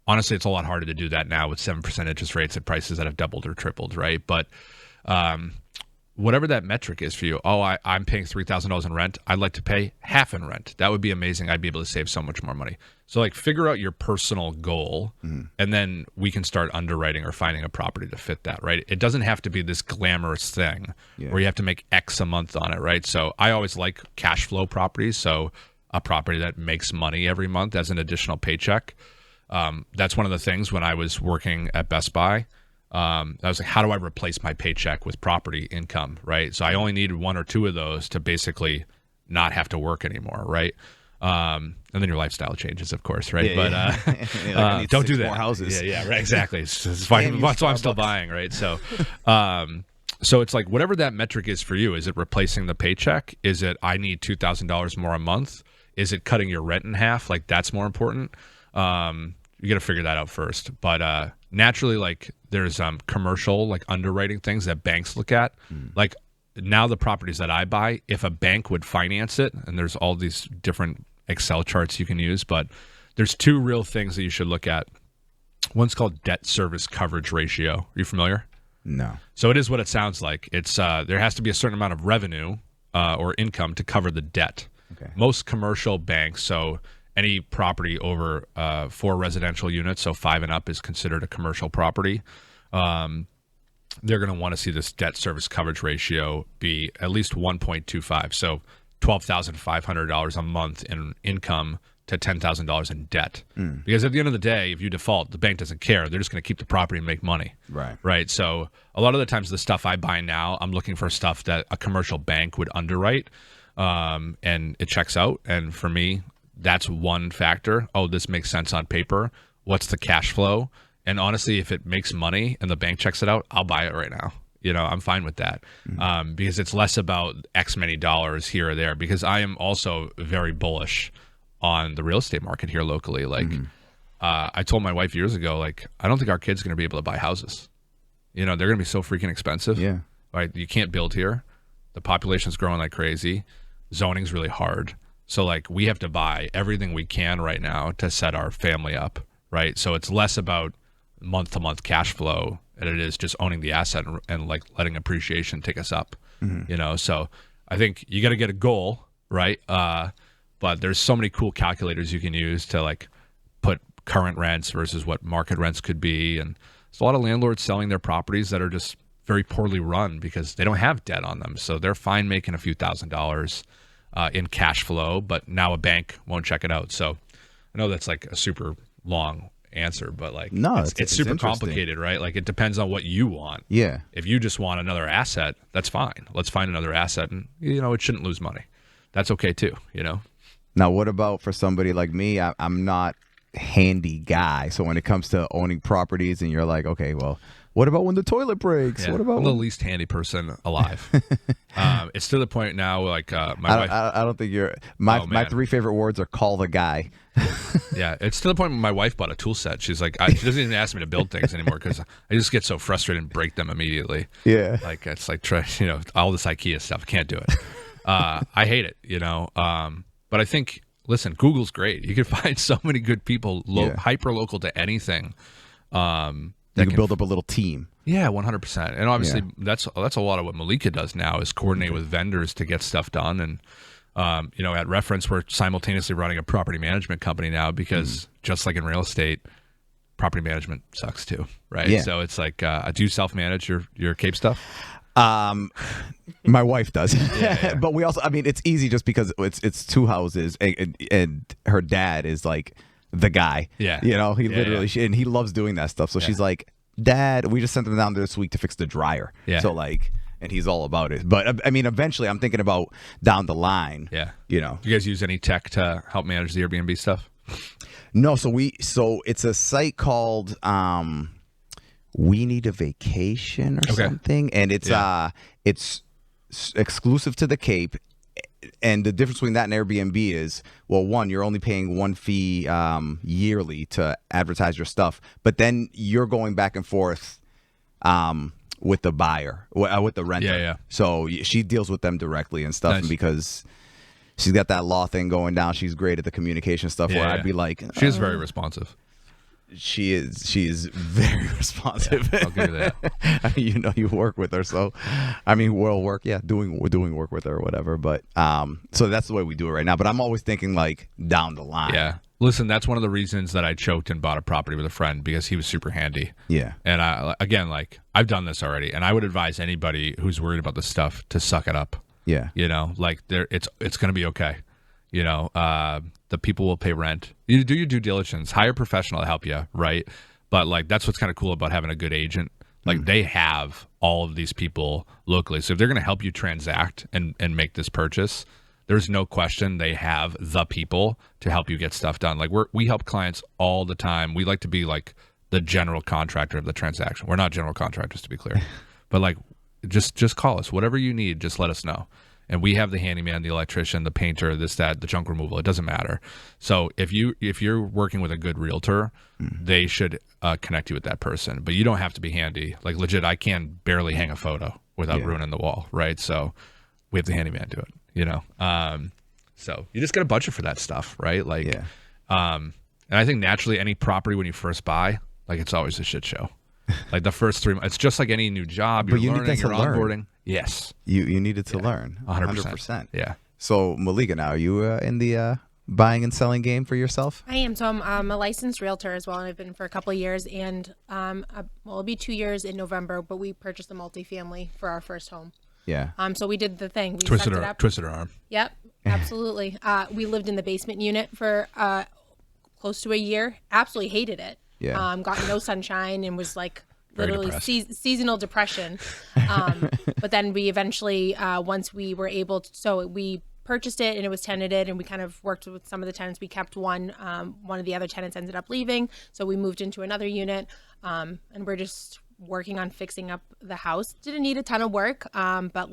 Speaker 2: Honestly, it's a lot harder to do that now with 7% interest rates at prices that have doubled or tripled, right? But whatever that metric is for you, I'm paying $3,000 in rent. I'd like to pay half in rent. That would be amazing. I'd be able to save so much more money. So like figure out your personal goal, and then we can start underwriting or finding a property to fit that, right? It doesn't have to be this glamorous thing where you have to make X a month on it, right? So I always like cash flow properties. So a property that makes money every month as an additional paycheck. That's one of the things when I was working at Best Buy. I was like, how do I replace my paycheck with property income, right? So I only needed one or two of those to basically not have to work anymore, right? And then your lifestyle changes, of course, right? Don't do that.
Speaker 1: More houses.
Speaker 2: Yeah, right, exactly. It's fine. That's why I'm still buying, right? So, so it's like whatever that metric is for you. Is it replacing the paycheck? Is it I need $2,000 more a month? Is it cutting your rent in half? Like that's more important. You got to figure that out first. But naturally, like there's commercial like underwriting things that banks look at. Like now the properties that I buy, if a bank would finance it, and there's all these different Excel charts you can use, but there's two real things that you should look at. One's called debt service coverage ratio. Are you familiar?
Speaker 1: No.
Speaker 2: So it is what it sounds like. It's there has to be a certain amount of revenue or income to cover the debt.
Speaker 1: Okay.
Speaker 2: Most commercial banks, so any property over 4 residential units, so 5 and up is considered a commercial property. They're going to want to see this debt service coverage ratio be at least 1.25. So $12,500 a month in income to $10,000 in debt. Because at the end of the day, if you default, the bank doesn't care. They're just going to keep the property and make money. Right. So a lot of the times the stuff I buy now, I'm looking for stuff that a commercial bank would underwrite, and it checks out. And for me, that's one factor. Oh, this makes sense on paper. What's the cash flow? And honestly, if it makes money and the bank checks it out, I'll buy it right now. I'm fine with that, because it's less about X many dollars here or there, because I am also very bullish on the real estate market here locally. Like I told my wife years ago, like, I don't think our kids are going to be able to buy houses. They're going to be so freaking expensive.
Speaker 1: Yeah.
Speaker 2: Right. You can't build here. The population's growing like crazy. Zoning's really hard. So like we have to buy everything we can right now to set our family up. Right. So it's less about month to month cash flow and it is just owning the asset and like letting appreciation take us up. So I think you got to get a goal, right? But there's so many cool calculators you can use to like put current rents versus what market rents could be. And there's a lot of landlords selling their properties that are just very poorly run because they don't have debt on them. So they're fine making a few $1,000s in cash flow, but now a bank won't check it out. So I know that's like a super long answer, but like
Speaker 1: No,
Speaker 2: it's
Speaker 1: it's
Speaker 2: super
Speaker 1: interesting.
Speaker 2: complicated, right? Like it depends on what you want.
Speaker 1: Yeah.
Speaker 2: If you just want another asset, that's fine. Let's find another asset, and it shouldn't lose money. That's okay too.
Speaker 1: Now, what about for somebody like me? I'm not handy guy. So when it comes to owning properties, and you're like, okay, well, what about when the toilet breaks?
Speaker 2: Yeah,
Speaker 1: What about
Speaker 2: I'm the least handy person alive. It's to the point now, like my wife.
Speaker 1: I don't think you're. My 3 favorite words are call the guy.
Speaker 2: Yeah, it's to the point where my wife bought a tool set. She's like, she doesn't even ask me to build things anymore because I just get so frustrated and break them immediately.
Speaker 1: Yeah.
Speaker 2: Like it's like all this IKEA stuff. I can't do it. I hate it. But I think, listen, Google's great. You can find so many good people hyper local to anything.
Speaker 1: You can build up a little team.
Speaker 2: Yeah, 100%. And obviously, that's a lot of what Malika does now is coordinate with vendors to get stuff done. And at Reference, we're simultaneously running a property management company now because just like in real estate, property management sucks too, right?
Speaker 1: Yeah.
Speaker 2: So it's like, do you self-manage your Cape stuff?
Speaker 1: My wife does.
Speaker 2: Yeah.
Speaker 1: But we also, it's easy just because it's 2 houses, and her dad is like the guy.
Speaker 2: Yeah.
Speaker 1: He literally, and he loves doing that stuff. So she's like, Dad, we just sent them down there this week to fix the dryer.
Speaker 2: Yeah.
Speaker 1: So and he's all about it. But eventually I'm thinking about down the line.
Speaker 2: Yeah.
Speaker 1: Do
Speaker 2: you guys use any tech to help manage the Airbnb stuff?
Speaker 1: No. So it's a site called, We Need a Vacation or something. And it's exclusive to the Cape. And the difference between that and Airbnb is, well, one, you're only paying 1 fee yearly to advertise your stuff, but then you're going back and forth with the buyer, with the renter.
Speaker 2: Yeah.
Speaker 1: So she deals with them directly and stuff.
Speaker 2: Nice.
Speaker 1: And because she's got that law thing going down, she's great at the communication stuff. Where I'd be like,
Speaker 2: she is very responsive.
Speaker 1: She is very responsive.
Speaker 2: Yeah, I'll give you that.
Speaker 1: You work with her, so we'll work. Yeah, we're doing work with her or whatever. But so that's the way we do it right now. But I'm always thinking like down the line.
Speaker 2: Yeah. Listen, that's one of the reasons that I choked and bought a property with a friend because he was super handy.
Speaker 1: Yeah.
Speaker 2: And I've done this already, and I would advise anybody who's worried about this stuff to suck it up.
Speaker 1: Yeah.
Speaker 2: It's going to be okay. The people will pay rent. You do your due diligence. Hire a professional to help you, right? But that's what's kind of cool about having a good agent. They have all of these people locally. So if they're going to help you transact and make this purchase, there's no question they have the people to help you get stuff done. We help clients all the time. We like to be like the general contractor of the transaction. We're not general contractors, to be clear. But just call us. Whatever you need, just let us know. And we have the handyman, the electrician, the painter, this, that, the junk removal. It doesn't matter. So if you're working with a good realtor, they should connect you with that person. But you don't have to be handy. Legit, I can barely hang a photo without ruining the wall, right? So we have the handyman do it, So you just got to budget for that stuff, right? And I think naturally any property when you first buy, it's always a shit show. The first 3 months, it's just like any new job. You're learning, you're onboarding. Yes.
Speaker 1: You needed to learn.
Speaker 2: 100%. Yeah.
Speaker 1: So, Malika, now, are you in the buying and selling game for yourself?
Speaker 3: I am. So I'm a licensed realtor as well, and I've been for a couple of years. And it'll be 2 years in November, but we purchased a multifamily for our first home.
Speaker 1: Yeah.
Speaker 3: So we did the thing. We
Speaker 2: twisted
Speaker 3: sucked it up.
Speaker 2: her arm.
Speaker 3: Yep, absolutely. We lived in the basement unit for close to a year. Absolutely hated it.
Speaker 1: Yeah.
Speaker 3: Got no sunshine and was literally seasonal depression. But then we eventually, once we were able to, so we purchased it and it was tenanted, and we kind of worked with some of the tenants. We kept one. One of the other tenants ended up leaving, so we moved into another unit, and we're just working on fixing up the house. Didn't need a ton of work, but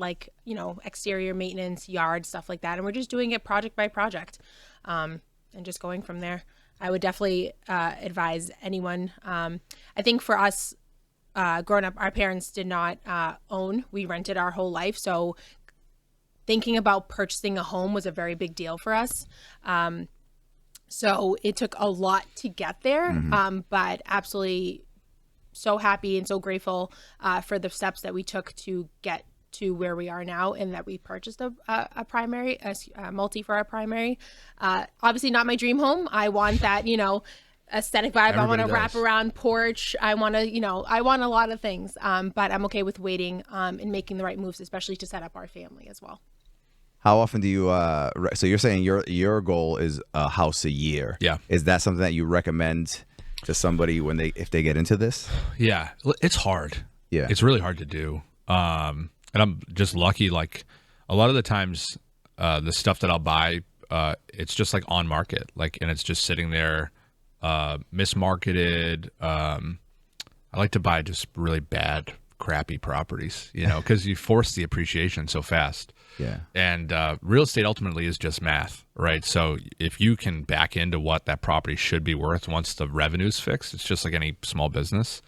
Speaker 3: exterior maintenance, yard, stuff like that. And we're just doing it project by project, and just going from there. I would definitely advise anyone. I think for us, growing up, our parents did not own. We rented our whole life. So thinking about purchasing a home was a very big deal for us. So it took a lot to get there, but absolutely so happy and so grateful for the steps that we took to get to where we are now, and that we purchased a multi for our primary. Obviously not my dream home. I want that, aesthetic vibe. I want a wraparound porch. I want a lot of things. But I'm okay with waiting and making the right moves, especially to set up our family as well.
Speaker 1: How often do you, so you're saying your goal is a house a year.
Speaker 2: Yeah.
Speaker 1: Is that something that you recommend to somebody if they get into this?
Speaker 2: Yeah, it's hard.
Speaker 1: Yeah.
Speaker 2: It's really hard to do. And I'm just lucky. Like a lot of the times, the stuff that I'll buy, it's just like on market, and it's just sitting there, mismarketed. I like to buy just really bad, crappy properties, because you force the appreciation so fast.
Speaker 1: Yeah.
Speaker 2: And real estate ultimately is just math, right? So if you can back into what that property should be worth once the revenue's fixed, it's just like any small business.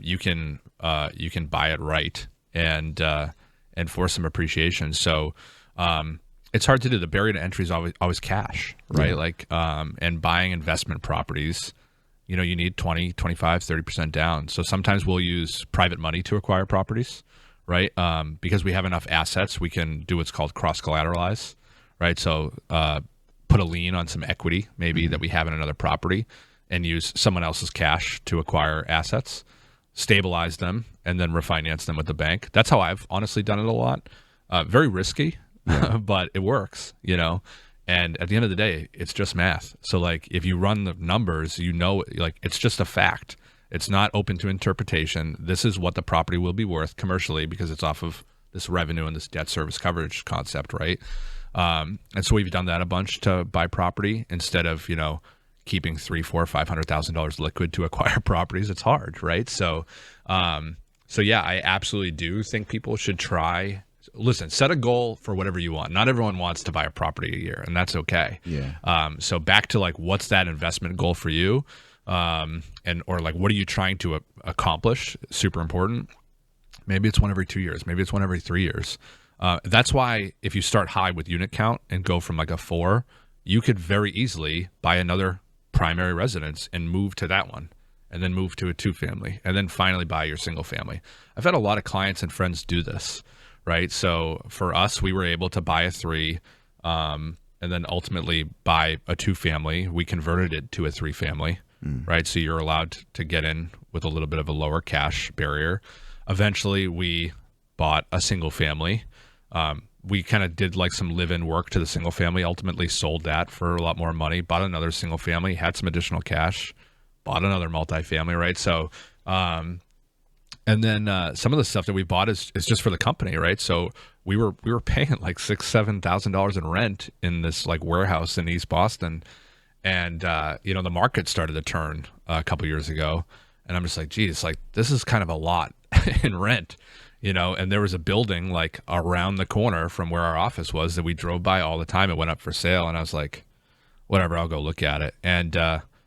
Speaker 2: You can buy it right and force some appreciation. So it's hard to do. The barrier to entry is always cash, right? Yeah. And buying investment properties, you need 20, 25, 30% down. So sometimes we'll use private money to acquire properties, right? Because we have enough assets, we can do what's called cross-collateralize, right? So put a lien on some equity maybe that we have in another property and use someone else's cash to acquire assets, stabilize them, and then refinance them with the bank. That's how I've honestly done it a lot. Very risky, but it works, And at the end of the day, it's just math. So if you run the numbers, it's just a fact. It's not open to interpretation. This is what the property will be worth commercially because it's off of this revenue and this debt service coverage concept, right? And so we've done that a bunch to buy property instead of, keeping $300,000, $400,000, $500,000 liquid to acquire properties. It's hard, right? So yeah, I absolutely do think people should try. Listen, set a goal for whatever you want. Not everyone wants to buy a property a year, and that's okay.
Speaker 1: Yeah.
Speaker 2: So back to what's that investment goal for you, or what are you trying to accomplish? Super important. Maybe it's one every 2 years. Maybe it's one every 3 years. That's why if you start high with unit count and go from a 4, you could very easily buy another primary residence and move to that one, and then move to a 2-family, and then finally buy your single family. I've had a lot of clients and friends do this. Right. So for us, we were able to buy a 3 and then ultimately buy a 2-family. We converted it to a 3-family. Right. So you're allowed to get in with a little bit of a lower cash barrier. Eventually, we bought a single family. We kind of did some live-in work to the single family, ultimately sold that for a lot more money, bought another single family, had some additional cash, bought another multifamily. Right. So and then some of the stuff that we bought is just for the company, right? So we were paying $6,000-$7,000 in rent in this warehouse in East Boston, and the market started to turn a couple years ago, and I'm just geez, this is kind of a lot in rent, And there was a building around the corner from where our office was that we drove by all the time. It went up for sale, and I was whatever, I'll go look at it. And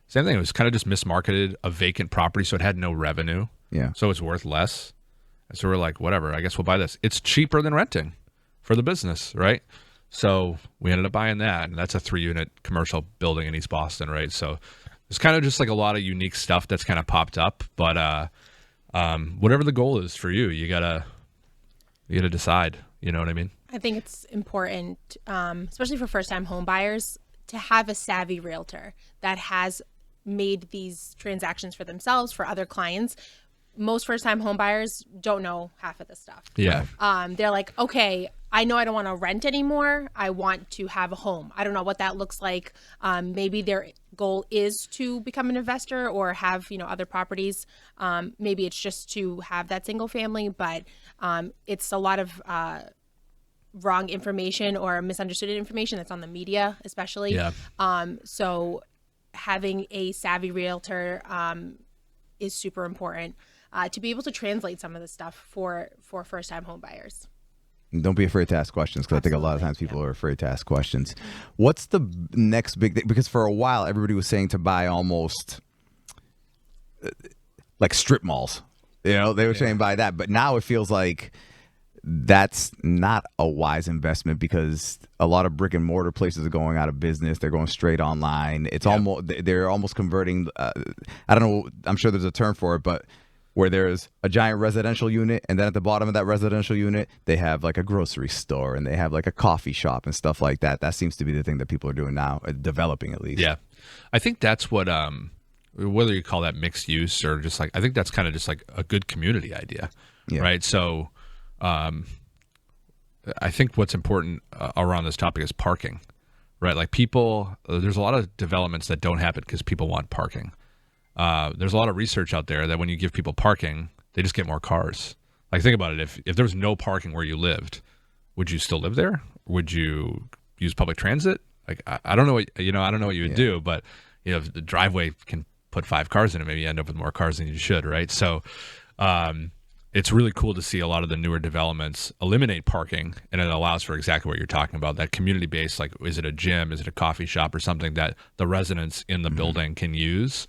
Speaker 2: same thing, it was kind of just mismarketed, a vacant property, so it had no revenue.
Speaker 1: Yeah.
Speaker 2: So it's worth less. And so we're whatever, I guess we'll buy this. It's cheaper than renting for the business, right? So we ended up buying that, and that's a 3-unit commercial building in East Boston, right? So it's kind of just a lot of unique stuff that's kind of popped up. But whatever the goal is for you, you gotta decide. You know what I mean?
Speaker 3: I think it's important, especially for first-time home buyers, to have a savvy realtor that has made these transactions for themselves, for other clients. Most first-time home buyers don't know half of this stuff.
Speaker 2: Yeah.
Speaker 3: They're okay, I know I don't want to rent anymore. I want to have a home. I don't know what that looks like. Maybe their goal is to become an investor or have, other properties. Maybe it's just to have that single family, but it's a lot of wrong information or misunderstood information that's on the media, especially.
Speaker 2: Yeah.
Speaker 3: So having a savvy realtor is super important to be able to translate some of this stuff for first-time home buyers.
Speaker 1: And don't be afraid to ask questions, because I think a lot of times people are afraid to ask questions. What's the next big thing? Because for a while, everybody was saying to buy almost strip malls. They were saying buy that. But now it feels like that's not a wise investment, because a lot of brick and mortar places are going out of business. They're going straight online. It's they're almost converting. I don't know. I'm sure there's a term for it, but where there's a giant residential unit, and then at the bottom of that residential unit, they have a grocery store, and they have a coffee shop and stuff like that. That seems to be the thing that people are doing now, developing at least.
Speaker 2: Yeah. I think that's what, whether you call that mixed use or just I think that's kind of just a good community idea, right? So I think what's important around this topic is parking, right? People, there's a lot of developments that don't happen because people want parking. there's a lot of research out there that when you give people parking, they just get more cars. Like, think about it. If there was no parking where you lived, would you still live there? Would you use public transit? Like, I don't know what, I don't know what you would do, but if the driveway can put 5 cars in it, maybe you end up with more cars than you should, right? So it's really cool to see a lot of the newer developments eliminate parking, and it allows for exactly what you're talking about, that community-based, like, is it a gym, is it a coffee shop, or something that the residents in the building can use,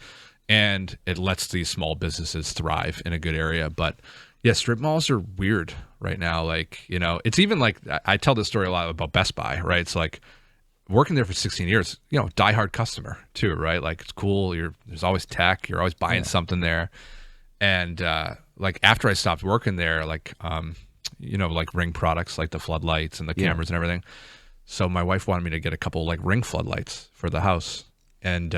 Speaker 2: and it lets these small businesses thrive in a good area. But yeah, strip malls are weird right now. Like, it's even like, I tell this story a lot about Best Buy, right? It's like, working there for 16 years, diehard customer too, right? Like, it's cool. There's always tech. You're always buying something there. And like, after I stopped working there, like, like Ring products, like the floodlights and the cameras and everything. So my wife wanted me to get a couple like Ring floodlights for the house. And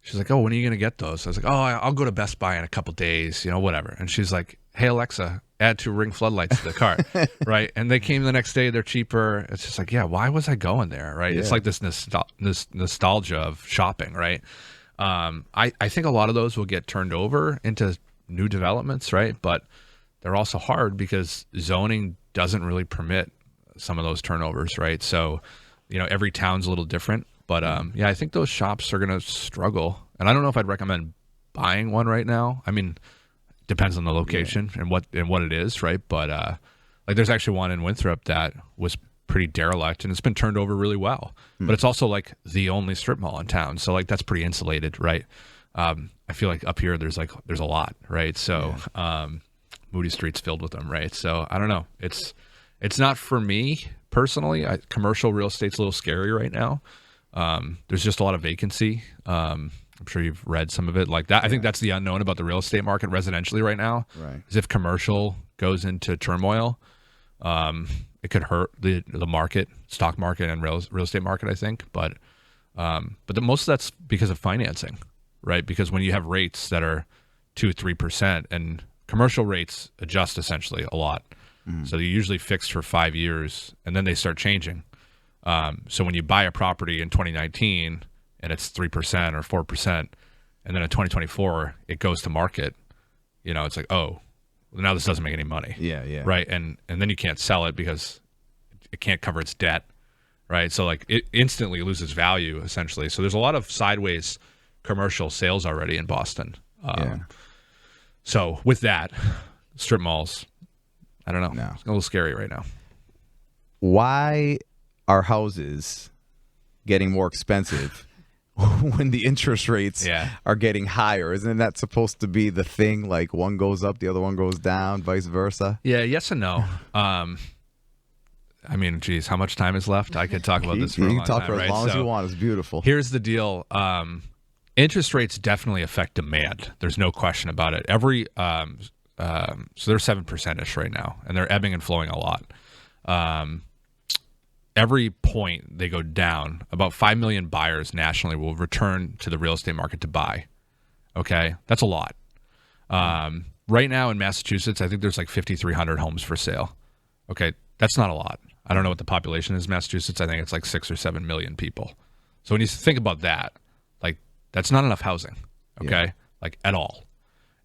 Speaker 2: she's like, oh, when are you going to get those? I was like, oh, I'll go to Best Buy in a couple days, whatever. And she's like, hey, Alexa, add 2 Ring floodlights to the cart, right? And they came the next day. They're cheaper. It's just like, yeah, why was I going there, right? Yeah. It's like this nostalgia of shopping, right? I think a lot of those will get turned over into new developments, right? But they're also hard because zoning doesn't really permit some of those turnovers, right? So, every town's a little different. But yeah, I think those shops are going to struggle. And I don't know if I'd recommend buying one right now. I mean, depends on the location and what it is, right? But like, there's actually one in Winthrop that was pretty derelict, and it's been turned over really well. But it's also like the only strip mall in town, so like that's pretty insulated, right? I feel like up here there's a lot, right? So Moody Street's filled with them, right? So I don't know. It's not for me personally. Commercial real estate's a little scary right now. There's just a lot of vacancy. I'm sure you've read some of it like that. I think that's the unknown about the real estate market residentially right now. Right. Is if commercial goes into turmoil, it could hurt the market, stock market, and real estate market, I think. But most of that's because of financing, right? Because when you have rates that are 2-3%, and commercial rates adjust essentially a lot. So they're usually fixed for 5 years, and then they start changing. So when you buy a property in 2019 and it's 3% or 4%, and then in 2024 it goes to market, it's like, oh, now this doesn't make any money. Yeah. Right. And then you can't sell it because it can't cover its debt. Right. So like, it instantly loses value essentially. So there's a lot of sideways commercial sales already in Boston. So with that, strip malls, I don't know. No. It's a little scary right now.
Speaker 1: Why are houses getting more expensive when the interest rates are getting higher? Isn't that supposed to be the thing? Like, one goes up, the other one goes down, vice versa?
Speaker 2: Yeah, yes and no. I mean, geez, how much time is left? I could talk about this for a long time. You can talk
Speaker 1: for as long as you want. It's beautiful.
Speaker 2: Here's the deal. Interest rates definitely affect demand. There's no question about it. So they're 7%-ish right now, and they're ebbing and flowing a lot. Every point they go down, about 5 million buyers nationally will return to the real estate market to buy. Okay, that's a lot. Right now in Massachusetts, I think there's like 5,300 homes for sale. Okay, that's not a lot. I don't know what the population is in Massachusetts. I think it's like 6 or 7 million people. So when you think about that, like, that's not enough housing. Okay, like, at all.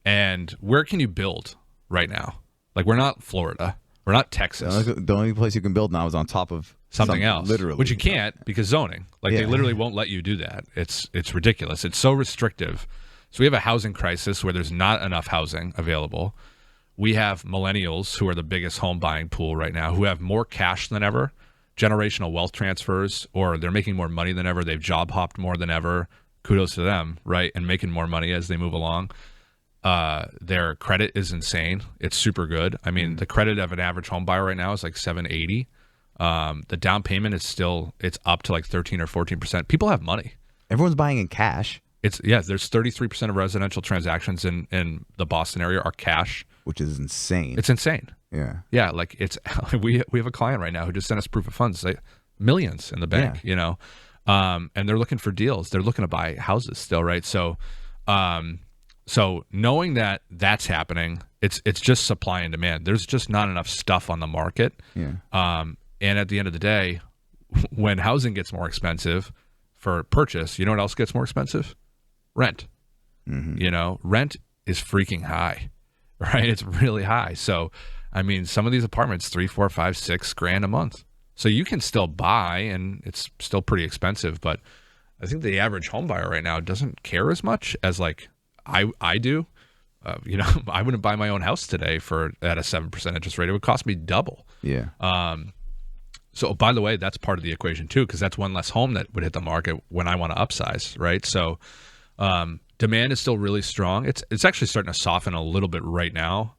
Speaker 2: And where can you build right now? Like, we're not Florida. We're not Texas.
Speaker 1: The only place you can build now is on top of
Speaker 2: something else,
Speaker 1: literally,
Speaker 2: which you can't because zoning. Like, they literally won't let you do that. It's ridiculous. It's so restrictive. So we have a housing crisis where there's not enough housing available. We have millennials who are the biggest home buying pool right now, who have more cash than ever, generational wealth transfers, or they're making more money than ever. They've job hopped more than ever. Kudos to them, right? And making more money as they move along. Their credit is insane. It's super good. I mean, the credit of an average home buyer right now is like 780. The down payment is it's up to like 13 or 14%. People have money.
Speaker 1: Everyone's buying in cash.
Speaker 2: There's 33% of residential transactions in the Boston area are cash,
Speaker 1: which is insane.
Speaker 2: It's insane.
Speaker 1: Yeah.
Speaker 2: Like, it's we have a client right now who just sent us proof of funds, like millions in the bank, and they're looking for deals. They're looking to buy houses still, right? So, so knowing that that's happening, it's just supply and demand. There's just not enough stuff on the market. And at the end of the day, when housing gets more expensive for purchase, you know what else gets more expensive? rent. Rent is freaking high, right? It's really high. So, I mean, some of these apartments, $3, $4, $5, $6 a month. So you can still buy, and it's still pretty expensive. But I think the average home buyer right now doesn't care as much as like I do. I wouldn't buy my own house today at a 7% interest rate. It would cost me double.
Speaker 1: Yeah.
Speaker 2: So, by the way, that's part of the equation too, because that's one less home that would hit the market when I want to upsize, right? So, demand is still really strong. It's actually starting to soften a little bit right now,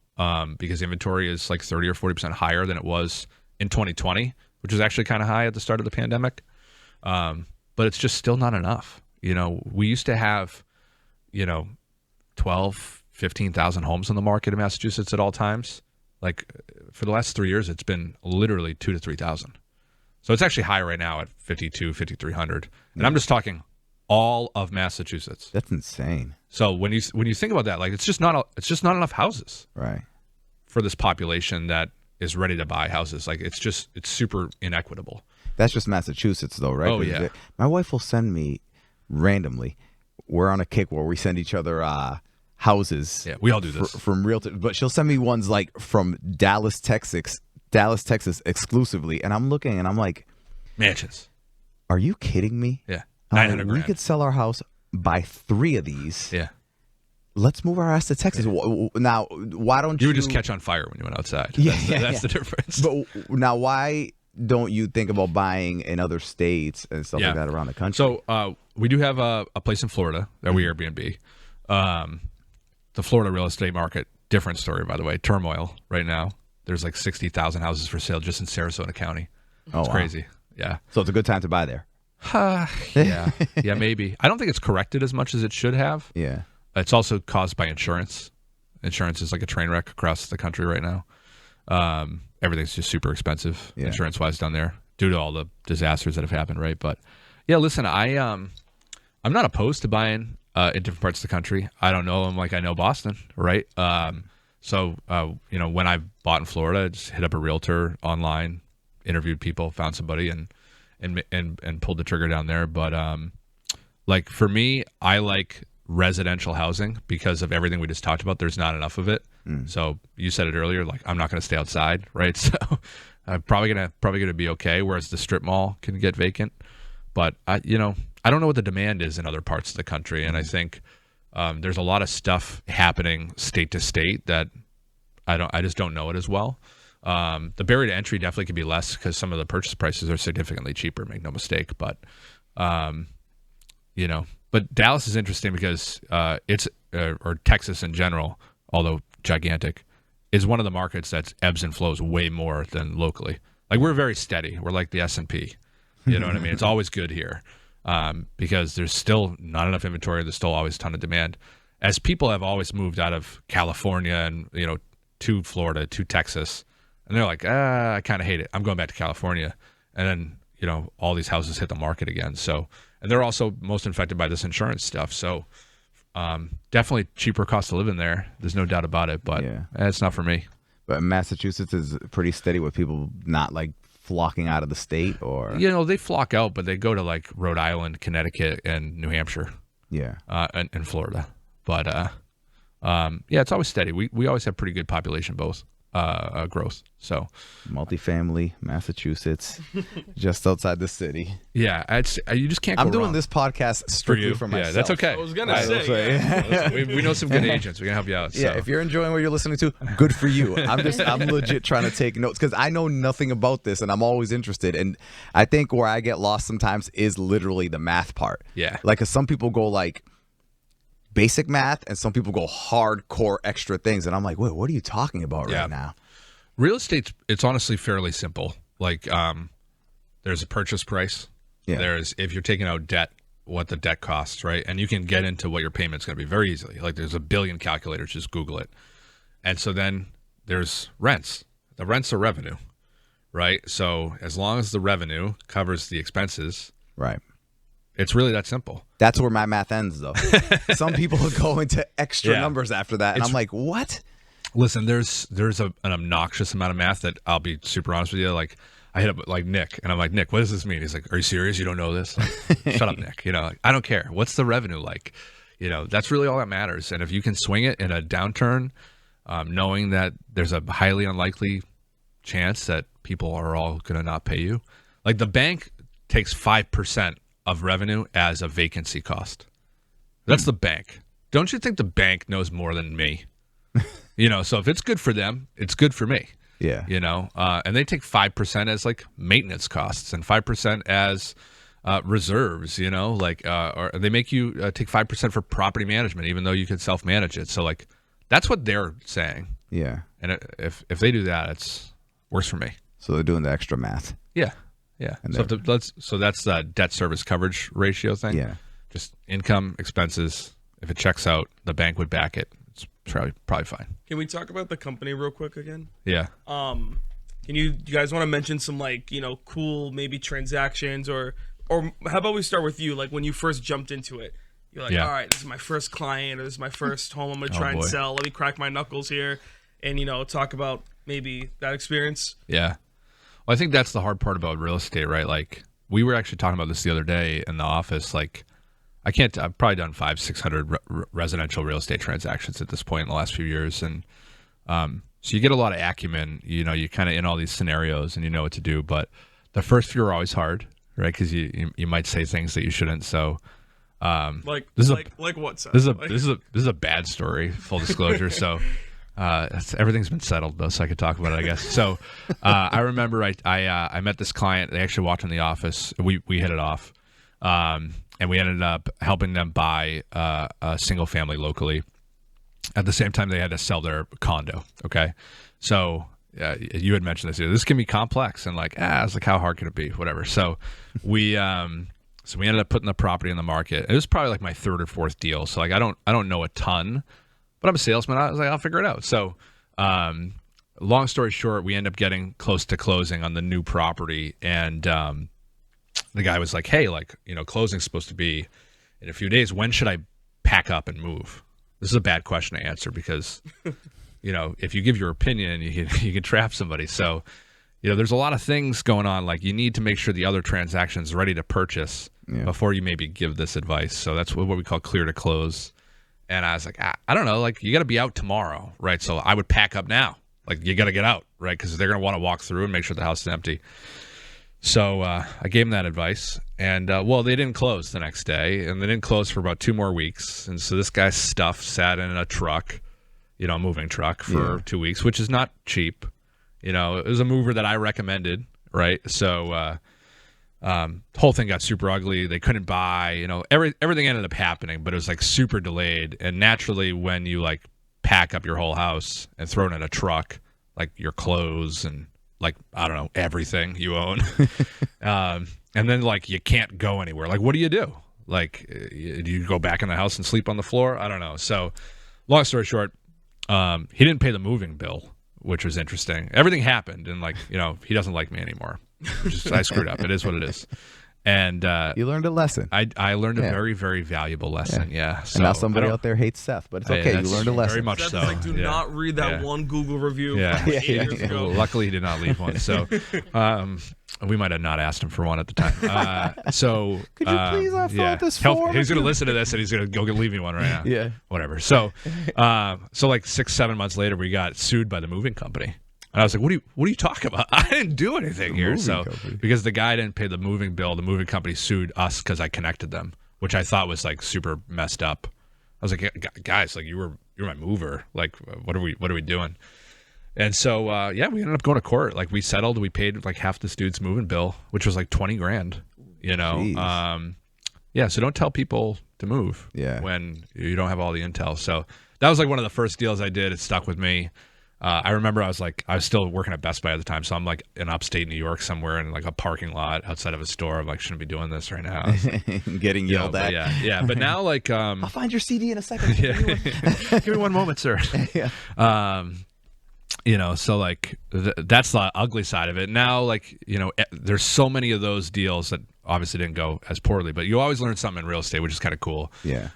Speaker 2: because inventory is like 30 or 40% higher than it was in 2020, which was actually kind of high at the start of the pandemic. But it's just still not enough. We used to have, 12, 15,000 homes on the market in Massachusetts at all times. Like for the last 3 years, it's been literally 2,000 to 3,000. So it's actually high right now at 52, 5,300. And I'm just talking all of Massachusetts.
Speaker 1: That's insane.
Speaker 2: So when you think about that, like it's just not enough houses,
Speaker 1: right,
Speaker 2: for this population that is ready to buy houses. Like it's super inequitable.
Speaker 1: That's just Massachusetts though, right?
Speaker 2: Oh yeah.
Speaker 1: My wife will send me randomly. We're on a kick where we send each other houses.
Speaker 2: Yeah, we all do this
Speaker 1: from realtor, but she'll send me ones like from Dallas, Texas exclusively, and I'm looking and I'm like,
Speaker 2: mansions.
Speaker 1: Are you kidding me?
Speaker 2: Yeah,
Speaker 1: we could sell our house, buy 3 of these.
Speaker 2: Yeah.
Speaker 1: Let's move our ass to Texas. Yeah. Now, why don't
Speaker 2: you would just catch on fire when you went outside? That's the difference.
Speaker 1: But now, why don't you think about buying in other states and stuff like that around the country?
Speaker 2: So we do have a place in Florida that we Airbnb. The Florida real estate market, different story, by the way. Turmoil right now. There's like 60,000 houses for sale just in Sarasota County. It's crazy. Yeah.
Speaker 1: So it's a good time to buy there.
Speaker 2: Yeah, maybe. I don't think it's corrected as much as it should have.
Speaker 1: Yeah.
Speaker 2: It's also caused by insurance. Insurance is like a train wreck across the country right now. Everything's just super expensive, insurance-wise, down there due to all the disasters that have happened, right? But yeah, listen, I'm not opposed to buying in different parts of the country. I don't know them like I know Boston, right? So when I bought in Florida, I just hit up a realtor online, interviewed people, found somebody, and pulled the trigger down there. But like for me, I like residential housing because of everything we just talked about. There's not enough of it. So you said it earlier, like I'm not going to stay outside, right? So I'm probably gonna be okay. Whereas the strip mall can get vacant, but I don't know what the demand is in other parts of the country, and I think there's a lot of stuff happening state to state that I just don't know it as well. The barrier to entry definitely could be less because some of the purchase prices are significantly cheaper. Make no mistake, but but Dallas is interesting because it's or Texas in general, although gigantic, is one of the markets that ebbs and flows way more than locally. Like we're very steady. We're like the S&P. You know what I mean? It's always good here because there's still not enough inventory. There's still always a ton of demand. As people have always moved out of California and to Florida, to Texas, and they're like, I kind of hate it. I'm going back to California, and then all these houses hit the market again. So, and they're also most infected by this insurance stuff. So. Definitely cheaper cost of living there. There's no doubt about it, but it's not for me.
Speaker 1: But Massachusetts is pretty steady with people not like flocking out of the state, or
Speaker 2: they flock out, but they go to like Rhode Island, Connecticut, and New Hampshire.
Speaker 1: Yeah,
Speaker 2: and Florida. But it's always steady. We always have pretty good population growth. So
Speaker 1: multifamily, Massachusetts, just outside the city.
Speaker 2: Yeah, you just can't.
Speaker 1: I'm
Speaker 2: doing
Speaker 1: wrong. This podcast strictly for myself.
Speaker 2: Yeah, that's okay.
Speaker 4: I was gonna say.
Speaker 2: We know some good agents. We can help you out.
Speaker 1: Yeah, if you're enjoying what you're listening to, good for you. I'm legit trying to take notes because I know nothing about this and I'm always interested. And I think where I get lost sometimes is literally the math part.
Speaker 2: Yeah,
Speaker 1: like 'cause some people go like basic math and some people go hardcore extra things, and I'm like, wait, what are you talking about right now?
Speaker 2: Real estate, it's honestly fairly simple. Like there's a purchase price. There's, if you're taking out debt, what the debt costs, right? And you can get into what your payment's going to be very easily. Like there's a billion calculators, just Google it. And so then there's rents. The rents are revenue, right? So as long as the revenue covers the expenses,
Speaker 1: right?
Speaker 2: It's really that simple.
Speaker 1: That's where my math ends, though. Some people go into extra numbers after that, and I'm like, what?
Speaker 2: Listen, there's an obnoxious amount of math that I'll be super honest with you. Like I hit up like Nick, and I'm like, Nick, what does this mean? He's like, are you serious? You don't know this? Like, shut up, Nick. Like, I don't care. What's the revenue like? That's really all that matters. And if you can swing it in a downturn, knowing that there's a highly unlikely chance that people are all going to not pay you. Like the bank takes 5% of revenue as a vacancy cost. That's the bank. Don't you think the bank knows more than me? So if it's good for them, it's good for me.
Speaker 1: Yeah.
Speaker 2: And they take 5% as like maintenance costs and 5% as reserves, or they make you take 5% for property management, even though you can self-manage it. So like, that's what they're saying.
Speaker 1: Yeah.
Speaker 2: And if they do that, it's worse for me.
Speaker 1: So they're doing the extra math.
Speaker 2: Yeah. And so that's the debt service coverage ratio thing.
Speaker 1: Yeah.
Speaker 2: Just income, expenses. If it checks out, the bank would back it. It's probably fine.
Speaker 5: Can we talk about the company real quick again?
Speaker 2: Yeah.
Speaker 5: Do you guys want to mention some cool maybe transactions or how about we start with you? Like when you first jumped into it, you're like, all right, this is my first client or this is my first home I'm gonna try and sell. Let me crack my knuckles here, and talk about maybe that experience.
Speaker 2: Yeah. Well, I think that's the hard part about real estate, right? Like we were actually talking about this the other day in the office. Like I've probably done 500-600 residential real estate transactions at this point in the last few years. And so you get a lot of acumen, you're kind of in all these scenarios and you know what to do. But the first few are always hard, right? Because you might say things that you shouldn't. So
Speaker 5: like what? Seth?
Speaker 2: This is a bad story, full disclosure. So everything's been settled though, so I could talk about it, I guess. So I remember I met this client. They actually walked in the office. We hit it off. And we ended up helping them buy a single family locally. At the same time, they had to sell their condo. Okay, so you had mentioned this. This can be complex, and I was like, how hard can it be? Whatever. So we ended up putting the property on the market. It was probably like my third or fourth deal. So I don't know a ton, but I'm a salesman. I was like, I'll figure it out. So long story short, we end up getting close to closing on the new property, and the guy was like, hey, closing's supposed to be in a few days. When should I pack up and move? This is a bad question to answer because, if you give your opinion, you can trap somebody. So, there's a lot of things going on. Like you need to make sure the other transaction's ready to purchase before you maybe give this advice. So that's what we call clear to close. And I was like, I don't know, you got to be out tomorrow, right? So I would pack up now. You got to get out, right? Because they're going to want to walk through and make sure the house is empty. So I gave them that advice, and they didn't close the next day, and they didn't close for about 2 more weeks. And so this guy's stuff sat in a truck, a moving truck for 2 weeks, which is not cheap. It was a mover that I recommended, right? So the whole thing got super ugly. They couldn't buy, everything ended up happening, but it was super delayed. And naturally, when you pack up your whole house and throw it in a truck, your clothes and I don't know, everything you own. And then you can't go anywhere. What do you do? Do you go back in the house and sleep on the floor? I don't know. So long story short, he didn't pay the moving bill, which was interesting. Everything happened and he doesn't like me anymore. I screwed up. It is what it is. And
Speaker 1: you learned a lesson.
Speaker 2: I learned a very, very very lesson. Yeah. So,
Speaker 1: and now somebody out there hates Seth, but it's okay. You learned a lesson.
Speaker 2: Very much
Speaker 5: Seth
Speaker 2: so.
Speaker 5: is do not read that one Google review.
Speaker 2: Yeah.
Speaker 5: From 8 years ago.
Speaker 2: Well, luckily, he did not leave one. So we might have not asked him for one at the time. So
Speaker 1: could you please fill out this form?
Speaker 2: He's going to listen to this and he's going to go leave me one right now.
Speaker 1: Yeah.
Speaker 2: Whatever. So 6-7 months later, we got sued by the moving company. And I was like, what are you talking about? I didn't do anything here. So because the guy didn't pay the moving bill, the moving company sued us because I connected them, which I thought was super messed up. I was like, guys, you're my mover. What are we doing? And so we ended up going to court. We settled. We paid half this dude's moving bill, which was $20,000. So don't tell people to move when you don't have all the intel. So that was one of the first deals I did. It stuck with me. I remember I was still working at Best Buy at the time, so I'm in upstate New York somewhere in a parking lot outside of a store. I'm shouldn't be doing this right now.
Speaker 1: Getting yelled at.
Speaker 2: Yeah. But now
Speaker 1: I'll find your CD in a second.
Speaker 2: Give me one moment, sir.
Speaker 1: Yeah.
Speaker 2: So that's the ugly side of it. Now, there's so many of those deals that obviously didn't go as poorly, but you always learn something in real estate, which is kind of cool.
Speaker 1: Yeah.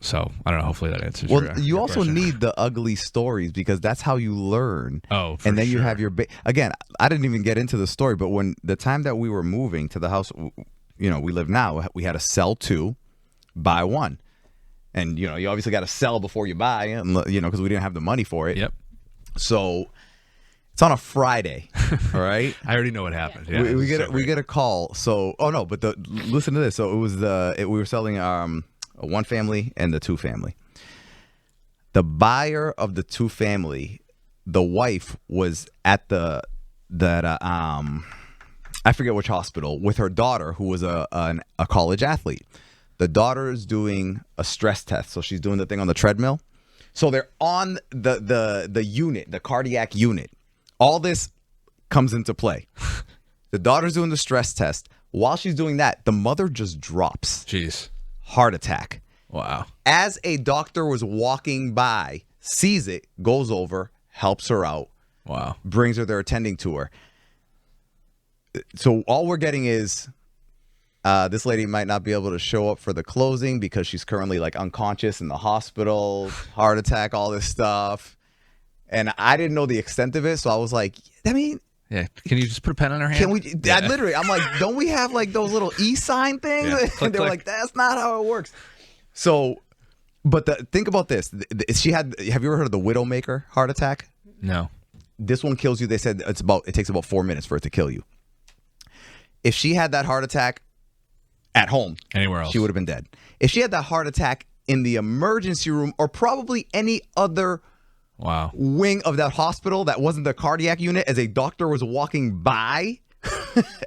Speaker 2: So I don't know. Hopefully that answers.
Speaker 1: You also question. Need the ugly stories because that's how you learn.
Speaker 2: Oh,
Speaker 1: and then you have your again. I didn't even get into the story, but when the time that we were moving to the house, we live now, we had to sell 2, buy 1, And, you obviously got to sell before you buy, and because we didn't have the money for it.
Speaker 2: Yep.
Speaker 1: So it's on a Friday, all right?
Speaker 2: I already know what happened. Yeah,
Speaker 1: we get a call. So, but listen to this. So it was we were selling a 1-family and the 2-family. The buyer of the 2-family, the wife was at I forget which hospital, with her daughter, who was a college athlete. The daughter is doing a stress test, so she's doing the thing on the treadmill. So they're on the unit, the cardiac unit. All this comes into play. The daughter's doing the stress test. While she's doing that, the mother just drops.
Speaker 2: Jeez.
Speaker 1: Heart attack.
Speaker 2: Wow.
Speaker 1: As a doctor was walking by, sees it, goes over, helps her out.
Speaker 2: Wow.
Speaker 1: Brings her, they're attending to her. So all we're getting is this lady might not be able to show up for the closing because she's currently like unconscious in the hospital, heart attack, all this stuff. And I didn't know the extent of it, so I was like,
Speaker 2: yeah. Can you just put a pen on her hand?
Speaker 1: Can we? Yeah. I'm like, don't we have like those little e-sign things?
Speaker 2: Yeah.
Speaker 1: And they're like, that's not how it works. So, but think about this. Have you ever heard of the Widowmaker heart attack?
Speaker 2: No.
Speaker 1: This one kills you. They said it takes about 4 minutes for it to kill you. If she had that heart attack at home,
Speaker 2: anywhere else,
Speaker 1: she would have been dead. If she had that heart attack in the emergency room or probably any other wing of that hospital that wasn't the cardiac unit, as a doctor was walking by,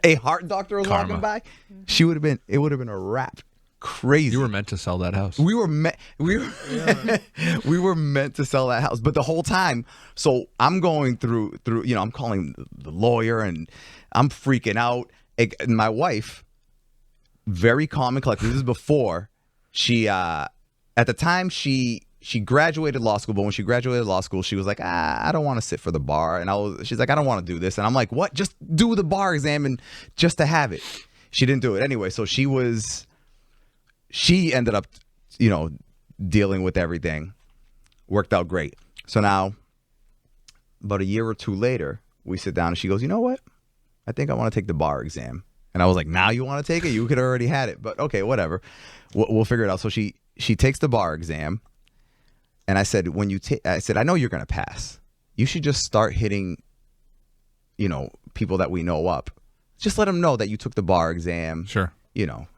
Speaker 1: a heart doctor was walking by, it would have been a wrap. Crazy.
Speaker 2: You were meant to sell that house.
Speaker 1: We were meant to sell that house. But the whole time, so I'm going through, I'm calling the lawyer and I'm freaking out. And my wife, very calm and collected. This is before she, at the time she graduated law school, but when she graduated law school, she was like, I don't want to sit for the bar. And she's like, I don't want to do this. And I'm like, what? Just do the bar exam and just to have it. She didn't do it anyway. So she ended up, dealing with everything. Worked out great. So now, about a year or two later, we sit down and she goes, you know what? I think I want to take the bar exam. And I was like, now you want to take it? You could have already had it. But okay, whatever. We'll figure it out. So she takes the bar exam. And I said, I know you're going to pass. You should just start hitting, people that we know up. Just let them know that you took the bar exam.
Speaker 2: Sure.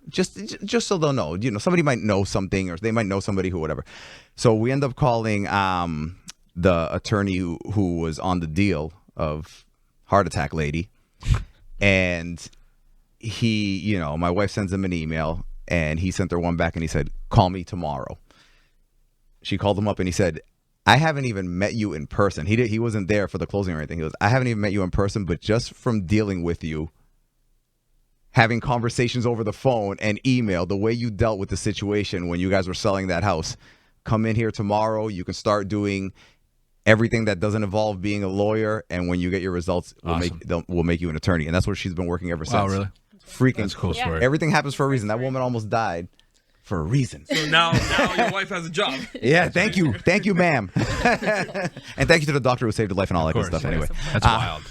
Speaker 1: Just so they'll know. Somebody might know something, or they might know somebody who whatever. So we end up calling the attorney who was on the deal of heart attack lady, and he, my wife sends him an email, and he sent her one back, and he said, call me tomorrow. She called him up, and he said, I haven't even met you in person. He wasn't there for the closing or anything. He goes, I haven't even met you in person, but just from dealing with you, having conversations over the phone and email, the way you dealt with the situation when you guys were selling that house, come in here tomorrow. You can start doing everything that doesn't involve being a lawyer. And when you get your results, we'll make you an attorney. And that's where she's been working ever since.
Speaker 2: Oh, really?
Speaker 1: Freaking
Speaker 2: That's a cool story.
Speaker 1: Everything happens for a reason. That woman almost died for a reason.
Speaker 5: So now your wife has a job.
Speaker 1: Yeah, thank you, ma'am. And thank you to the doctor who saved her life and all that good stuff. Anyway,
Speaker 2: that's wild.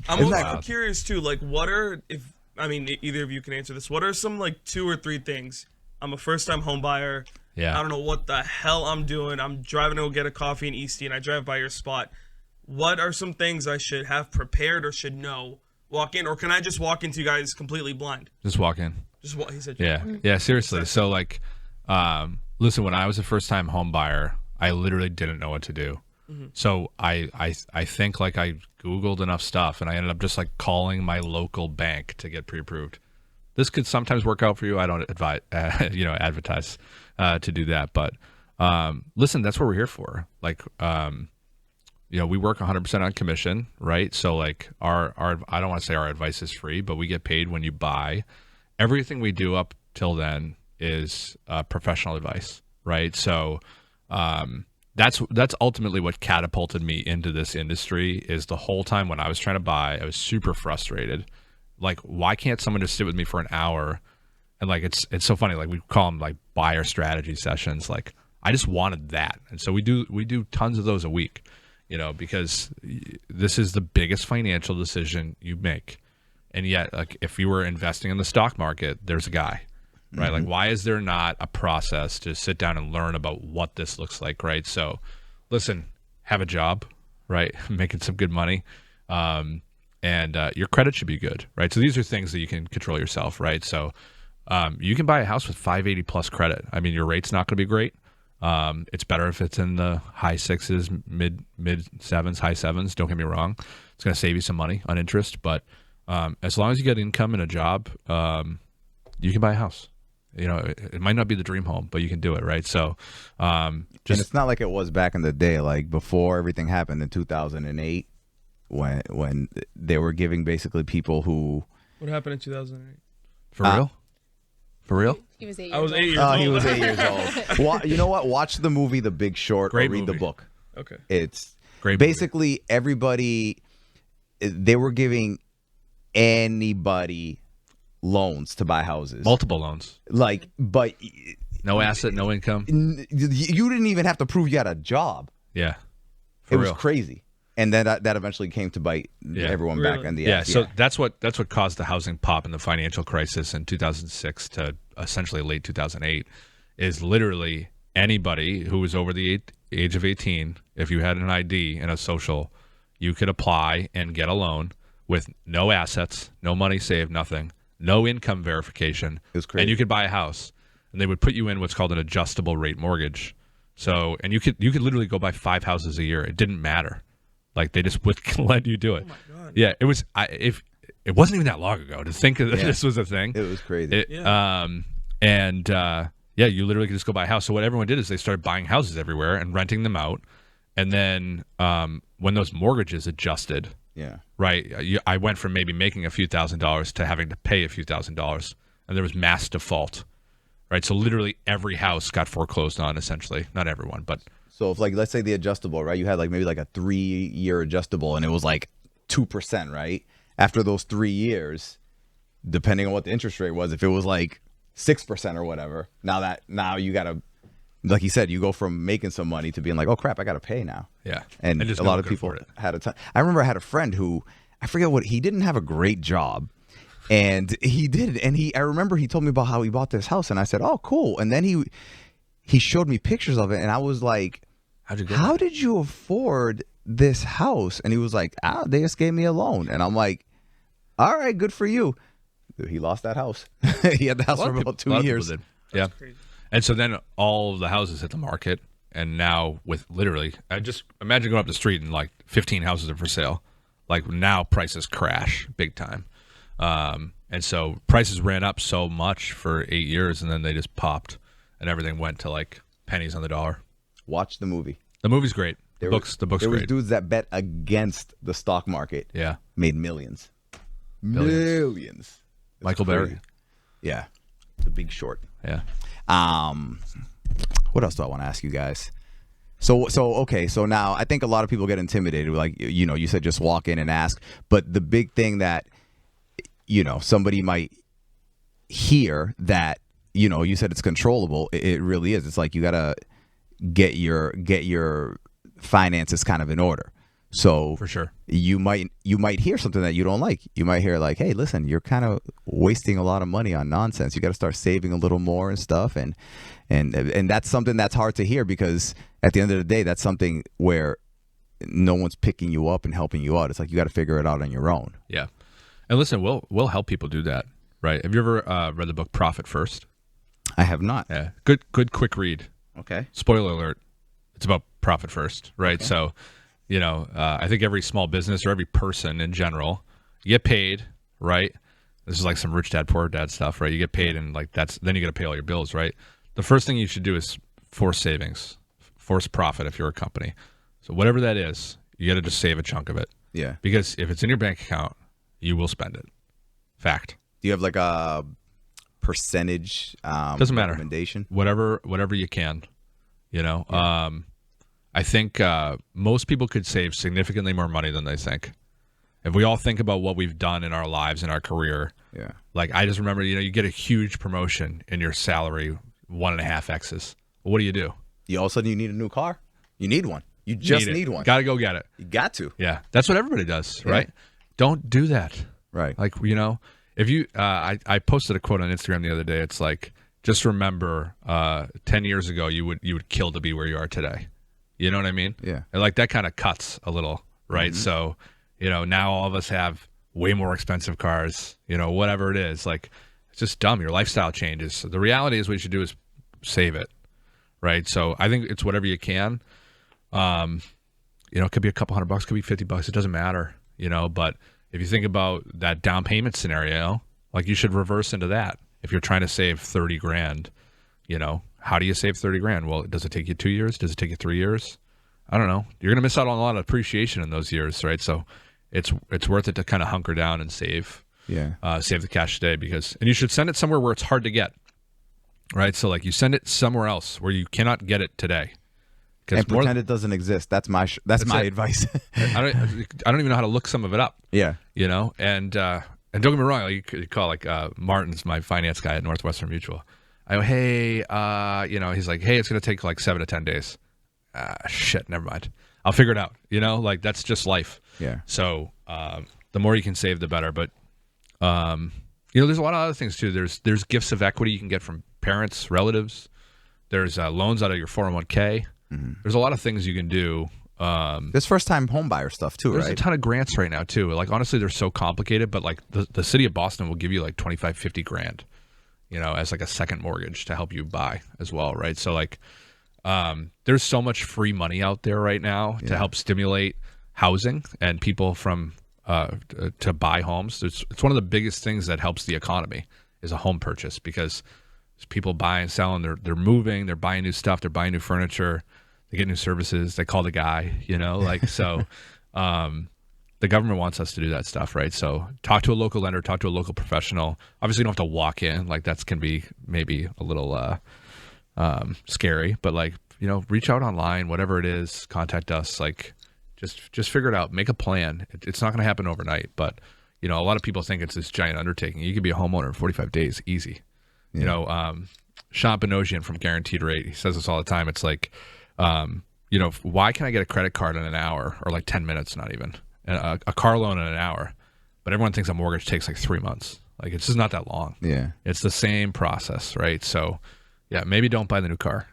Speaker 5: I'm curious too. Like, either of you can answer this. What are some 2 or 3 things? I'm a first-time home buyer.
Speaker 2: Yeah.
Speaker 5: I don't know what the hell I'm doing. I'm driving to go get a coffee in Eastie, and I drive by your spot. What are some things I should have prepared or should know? Walk in, or can I just walk into you guys completely blind?
Speaker 2: Just walk in.
Speaker 5: He said.
Speaker 2: Yeah. Seriously. So listen, when I was a first-time home buyer, I literally didn't know what to do. Mm-hmm. So I think I Googled enough stuff, and I ended up just calling my local bank to get pre-approved. This could sometimes work out for you. I don't advise, advertise to do that, but listen, that's what we're here for. We work 100% on commission, right? So our I don't want to say our advice is free, but we get paid when you buy. Everything we do up till then is professional advice, right? So that's ultimately what catapulted me into this industry. Is the whole time when I was trying to buy, I was super frustrated. Why can't someone just sit with me for an hour? And it's so funny. We call them buyer strategy sessions. I just wanted that, and so we do tons of those a week. Because this is the biggest financial decision you make. And yet, if you were investing in the stock market, there's a guy. right? Like, why is there not a process to sit down and learn about what this looks like, right? So, listen, have a job, right? Making some good money. And your credit should be good, right? So these are things that you can control yourself, right? So you can buy a house with 580 plus credit. I mean, your rate's not going to be great. It's better if it's in the high sixes, mid sevens, high sevens. Don't get me wrong. It's going to save you some money on interest, but as long as you get income and a job, you can buy a house. You know, it might not be the dream home, but you can do it, right? So
Speaker 1: And it's not like it was back in the day, like before everything happened in 2008. When they were giving basically people who...
Speaker 5: What happened in 2008?
Speaker 2: For real? For real?
Speaker 3: He was 8 years
Speaker 5: I was
Speaker 3: old.
Speaker 5: 8 years old.
Speaker 1: He was 8 years old. You know what? Watch the movie The Big Short
Speaker 2: Great
Speaker 1: or read the
Speaker 2: movie.
Speaker 1: book.
Speaker 5: Okay.
Speaker 1: It's
Speaker 2: Great movie.
Speaker 1: basically everybody... They were giving anybody loans to buy houses.
Speaker 2: Multiple loans.
Speaker 1: Like, but
Speaker 2: No asset, no income.
Speaker 1: you didn't even have to prove you had a job.
Speaker 2: Yeah.
Speaker 1: It was crazy. And then that eventually came to bite everyone back
Speaker 5: Really?
Speaker 1: in the
Speaker 2: Yeah,
Speaker 1: ass.
Speaker 2: so that's what caused the housing pop and the financial crisis in 2006 to essentially late 2008 is literally anybody who was over the age of 18, if you had an ID and a social, you could apply and get a loan with no assets, no money saved, nothing, no income verification.
Speaker 1: It was crazy.
Speaker 2: And you could buy a house. And they would put you in what's called an adjustable rate mortgage. So, and you could literally go buy 5 houses a year. It didn't matter. Like they just would let you do it.
Speaker 5: Oh my God.
Speaker 2: Yeah, it was. If it wasn't even that long ago to think that this was a thing.
Speaker 1: It was crazy.
Speaker 2: You literally could just go buy a house. So what everyone did is they started buying houses everywhere and renting them out. And then when those mortgages adjusted,
Speaker 1: Yeah.
Speaker 2: right, I went from maybe making a few $1,000s to having to pay a few $1,000s, and there was mass default. Right, so literally every house got foreclosed on. Essentially, not everyone, but.
Speaker 1: So if, like, let's say the adjustable, right? You had like maybe like a 3-year adjustable and it was like 2%, right? After those 3 years, depending on what the interest rate was, if it was like 6% or whatever, now you gotta, like you said, you go from making some money to being like, oh crap, I gotta pay now.
Speaker 2: Yeah,
Speaker 1: And
Speaker 2: just
Speaker 1: a
Speaker 2: no
Speaker 1: lot
Speaker 2: one
Speaker 1: of
Speaker 2: could
Speaker 1: people
Speaker 2: afford it.
Speaker 1: had a ton. I remember I had a friend who, I forget what, he didn't have a great job. And he did, and I remember he told me about how he bought this house, and I said, "Oh, cool." And then he showed me pictures of it, and I was like,
Speaker 2: How'd you go?
Speaker 1: "How did you afford this house?" And he was like, "They just gave me a loan." And I'm like, "All right, good for you." Dude, he lost that house. He had the house for about 2 years.
Speaker 2: Did. Yeah,
Speaker 5: crazy.
Speaker 2: and so then all of the houses hit the market, and now with literally, I just imagine going up the street and like 15 houses are for sale. Like now prices crash big time. And so prices ran up so much for 8 years, and then they just popped, and everything went to like pennies on the dollar.
Speaker 1: Watch the movie.
Speaker 2: The movie's great. The book's
Speaker 1: There was
Speaker 2: great.
Speaker 1: dudes that bet against the stock market.
Speaker 2: Yeah,
Speaker 1: Made millions.
Speaker 2: Billions.
Speaker 1: Millions. It's
Speaker 2: Michael
Speaker 1: crazy.
Speaker 2: Berry.
Speaker 1: Yeah. The Big Short.
Speaker 2: Yeah.
Speaker 1: What else do I want to ask you guys? So okay, so now I think a lot of people get intimidated. Like, you know, you said just walk in and ask, but the big thing that, you know, somebody might hear that, you know, you said it's controllable. It really is. It's like you gotta get your finances kind of in order. So
Speaker 2: For sure.
Speaker 1: you might hear something that you don't like. You might hear like, hey, listen, you're kind of wasting a lot of money on nonsense. You got to start saving a little more and stuff. And that's something that's hard to hear, because at the end of the day, that's something where no one's picking you up and helping you out. It's like you got to figure it out on your own.
Speaker 2: Yeah. And listen, we'll help people do that, right? Have you ever read the book Profit First?
Speaker 1: I have not.
Speaker 2: Yeah. Good quick read.
Speaker 1: Okay.
Speaker 2: Spoiler alert. It's about profit first, right? So, you know, I think every small business or every person in general, you get paid, right? This is like some rich dad, poor dad stuff, right? You get paid, and like then you got to pay all your bills, right? The first thing you should do is force savings, force profit if you're a company. So whatever that is, you got to just save a chunk of it.
Speaker 1: Yeah.
Speaker 2: Because if it's in your bank account, you will spend it. Fact.
Speaker 1: Do you have like a percentage
Speaker 2: Doesn't matter.
Speaker 1: recommendation?
Speaker 2: Whatever you can, you know. I think most people could save significantly more money than they think. If we all think about what we've done in our lives, in our career,
Speaker 1: Yeah.
Speaker 2: like I just remember, you know, you get a huge promotion in your salary, 1.5x's. Well, what do?
Speaker 1: You all of a sudden you need a new car. You need one. You just need one.
Speaker 2: Got to go get it.
Speaker 1: You got to.
Speaker 2: Yeah, that's what everybody does,
Speaker 1: Yeah.
Speaker 2: right? Don't do that.
Speaker 1: Right.
Speaker 2: Like, you know, if you, I posted a quote on Instagram the other day. It's like, just remember 10 years ago you would kill to be where you are today. You know what I mean?
Speaker 1: Yeah.
Speaker 2: And like that kind of cuts a little, right? So, now all of us have way more expensive cars, whatever it is. Like, it's just dumb. Your lifestyle changes. So the reality is what you should do is save it, right? So I think it's whatever you can. It could be a couple $100, could be $50. It doesn't matter, but if you think about that down payment scenario, like you should reverse into that. If you're trying to save 30 grand, how do you save 30 grand? Well, does it take you 2 years? Does it take you 3 years? I don't know. You're going to miss out on a lot of appreciation in those years, right? So it's worth it to kind of hunker down and save.
Speaker 1: Yeah.
Speaker 2: Save the cash today and you should send it somewhere where it's hard to get, right? So like you send it somewhere else where you cannot get it today.
Speaker 1: And pretend it doesn't exist. That's my advice.
Speaker 2: I don't even know how to look some of it up.
Speaker 1: Yeah.
Speaker 2: And don't get me wrong. You could call Martin's my finance guy at Northwestern Mutual. I go, hey, he's like, hey, it's going to take like 7 to 10 days. Shit, never mind. I'll figure it out. That's just life.
Speaker 1: Yeah.
Speaker 2: So the more you can save, the better. But there's a lot of other things too. There's gifts of equity you can get from parents, relatives. There's loans out of your 401k. There's a lot of things you can do.
Speaker 1: There's first-time home buyer stuff too,
Speaker 2: there's
Speaker 1: right?
Speaker 2: a ton of grants right now too. Like honestly, they're so complicated, but like the city of Boston will give you like 25, 50 grand, as like a second mortgage to help you buy as well, right? So like, there's so much free money out there right now to help stimulate housing and people to buy homes. It's one of the biggest things that helps the economy is a home purchase, because people buying, selling, they're moving, they're buying new stuff, they're buying new furniture, they get new services, they call the guy, so the government wants us to do that stuff, right? So talk to a local lender, talk to a local professional. Obviously you don't have to walk in, like that can be maybe a little scary, but like, reach out online, whatever it is, contact us, like just figure it out, make a plan. It's not going to happen overnight, but a lot of people think it's this giant undertaking. You could be a homeowner in 45 days, easy. Sean Benosian from Guaranteed Rate, he says this all the time. It's like, why can I get a credit card in an hour or like 10 minutes, not even a car loan in an hour, but everyone thinks a mortgage takes like 3 months. Like it's just not that long.
Speaker 1: Yeah.
Speaker 2: It's the same process, right? So yeah, maybe don't buy the new car,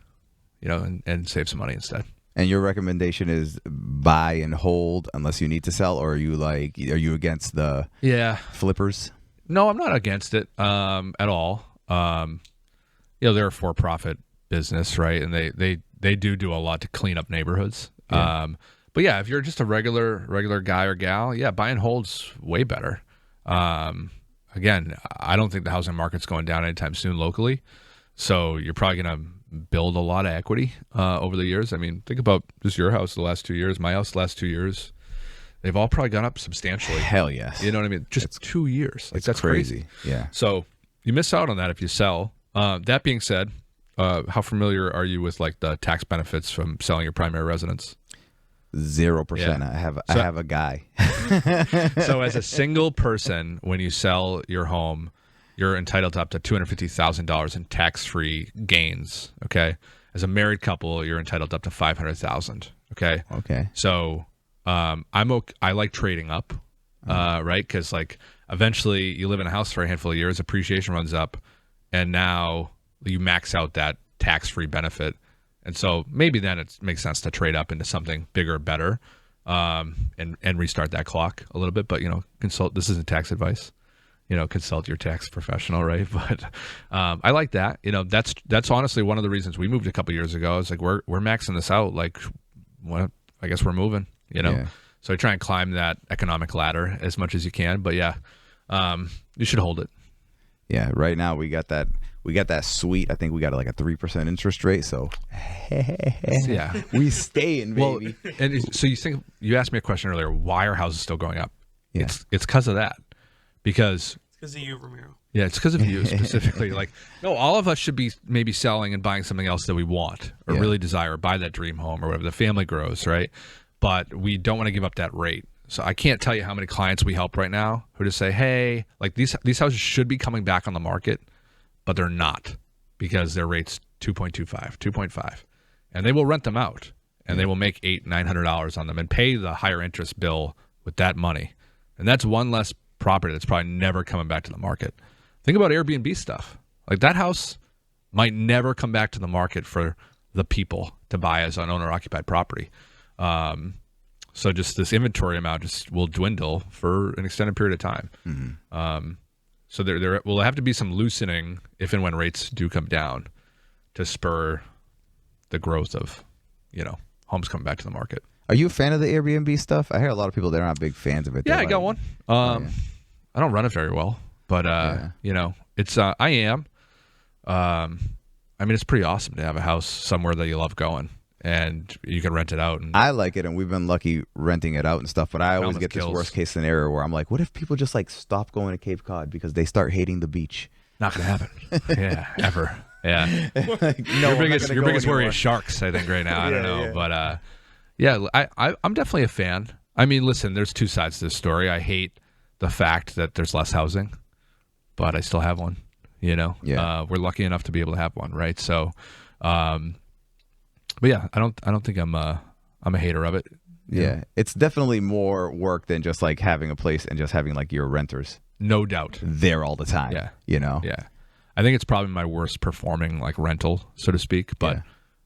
Speaker 2: and save some money instead.
Speaker 1: And your recommendation is buy and hold unless you need to sell, or are you against the flippers?
Speaker 2: No, I'm not against it at all. They're a for-profit business, right? And they do a lot to clean up neighborhoods. Yeah. But yeah, if you're just a regular guy or gal, yeah, buy and hold's way better. Again, I don't think the housing market's going down anytime soon locally, so you're probably going to build a lot of equity over the years. I mean, think about just your house the last 2 years, my house the last 2 years. They've all probably gone up substantially.
Speaker 1: Hell yes.
Speaker 2: You know what I mean? Just 2 years. Like that's
Speaker 1: crazy. Yeah.
Speaker 2: So you miss out on that if you sell. That being said, how familiar are you with like the tax benefits from selling your primary residence?
Speaker 1: 0%.
Speaker 2: Yeah.
Speaker 1: I have a guy.
Speaker 2: So as a single person, when you sell your home, you're entitled to up to $250,000 in tax-free gains. Okay. As a married couple, you're entitled to up to $500,000. Okay.
Speaker 1: Okay.
Speaker 2: So I like trading up, right? Because like eventually you live in a house for a handful of years, appreciation runs up, and now you max out that tax-free benefit. And so maybe then it makes sense to trade up into something bigger, better, and restart that clock a little bit. But consult. This isn't tax advice. Consult your tax professional, right? But I like that. That's honestly one of the reasons we moved a couple years ago. It's like we're maxing this out. Like, well, I guess we're moving.
Speaker 1: Yeah.
Speaker 2: So I try and climb that economic ladder as much as you can. But yeah, you should hold it.
Speaker 1: Yeah. Right now we got that sweet. I think we got like a 3% interest rate. So
Speaker 2: yeah,
Speaker 1: we staying, baby.
Speaker 2: Well, and so you asked me a question earlier. Why are houses still going up?
Speaker 1: Yeah.
Speaker 2: It's because of that. Because
Speaker 5: it's because of you, Ramiro.
Speaker 2: Yeah, it's because of you specifically. Like, no, all of us should be maybe selling and buying something else that we want or really desire, or buy that dream home or whatever. The family grows, right? But we don't want to give up that rate. So I can't tell you how many clients we help right now who just say, hey, like these houses should be coming back on the market, but they're not because their rate's 2.25, 2.5. And they will rent them out and they will make $800-900 on them and pay the higher interest bill with that money. And that's one less property that's probably never coming back to the market. Think about Airbnb stuff. Like that house might never come back to the market for the people to buy as an owner-occupied property. So just this inventory amount just will dwindle for an extended period of time. So there will have to be some loosening if and when rates do come down to spur the growth of, homes coming back to the market.
Speaker 1: Are you a fan of the Airbnb stuff? I hear a lot of people that are not big fans of it.
Speaker 2: Yeah,
Speaker 1: They're
Speaker 2: I got one. I don't run it very well, but it's I am. I mean, it's pretty awesome to have a house somewhere that you love going, and you can rent it out. And
Speaker 1: I like it, and we've been lucky renting it out and stuff. But I always get this worst case scenario where I'm like, what if people just like stop going to Cape Cod because they start hating the beach?
Speaker 2: Not gonna happen. Yeah, ever. Yeah.
Speaker 1: Like, no,
Speaker 2: your biggest worry is sharks, I think, right now. I don't know, but I'm definitely a fan. I mean, listen, there's two sides to this story. I hate the fact that there's less housing, but I still have one. We're lucky enough to be able to have one, right? So, but yeah, I don't think I'm a hater of it.
Speaker 1: Yeah, it's definitely more work than just like having a place and just having like your renters.
Speaker 2: No doubt.
Speaker 1: There all the time.
Speaker 2: Yeah.
Speaker 1: Yeah.
Speaker 2: I think it's probably my worst performing like rental, so to speak, but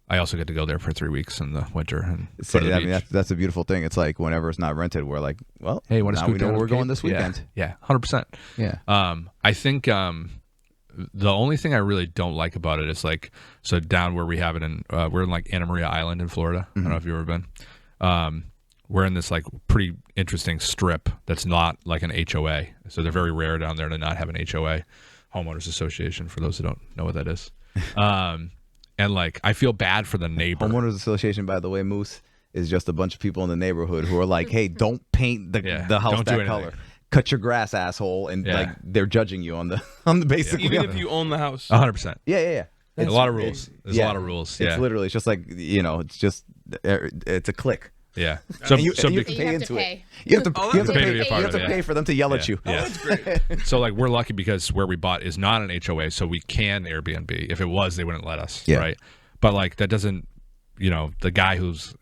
Speaker 2: I also get to go there for 3 weeks in the winter and go to the beach.
Speaker 1: That's a beautiful thing. It's like whenever it's not rented, we're like, well,
Speaker 2: hey,
Speaker 1: now we know where we're going this weekend.
Speaker 2: Yeah, 100%.
Speaker 1: Yeah.
Speaker 2: I think the only thing I really don't like about it is like, so down where we have it in, we're in like Anna Maria Island in Florida. I don't know if you've ever been. We're in this like pretty interesting strip that's not like an HOA. So they're very rare down there to not have an HOA, homeowners association, for those who don't know what that is. And like, I feel bad for the neighbor.
Speaker 1: Homeowners association, by the way, Moose, is just a bunch of people in the neighborhood who are like, hey, don't paint the house that color. Cut your grass, asshole, and like they're judging you on the basically.
Speaker 5: Even if you own the house.
Speaker 2: 100%.
Speaker 1: Yeah.
Speaker 2: A lot of rules. There's a lot of rules. Yeah.
Speaker 1: It's literally, it's just like, it's a click.
Speaker 2: Yeah.
Speaker 1: You have to pay into it. You have to pay for them to yell at you.
Speaker 2: Yeah.
Speaker 5: That's great.
Speaker 2: So like, we're lucky because where we bought is not an HOA, so we can Airbnb. If it was, they wouldn't let us.
Speaker 1: Yeah.
Speaker 2: Right. But like, that doesn't, the guy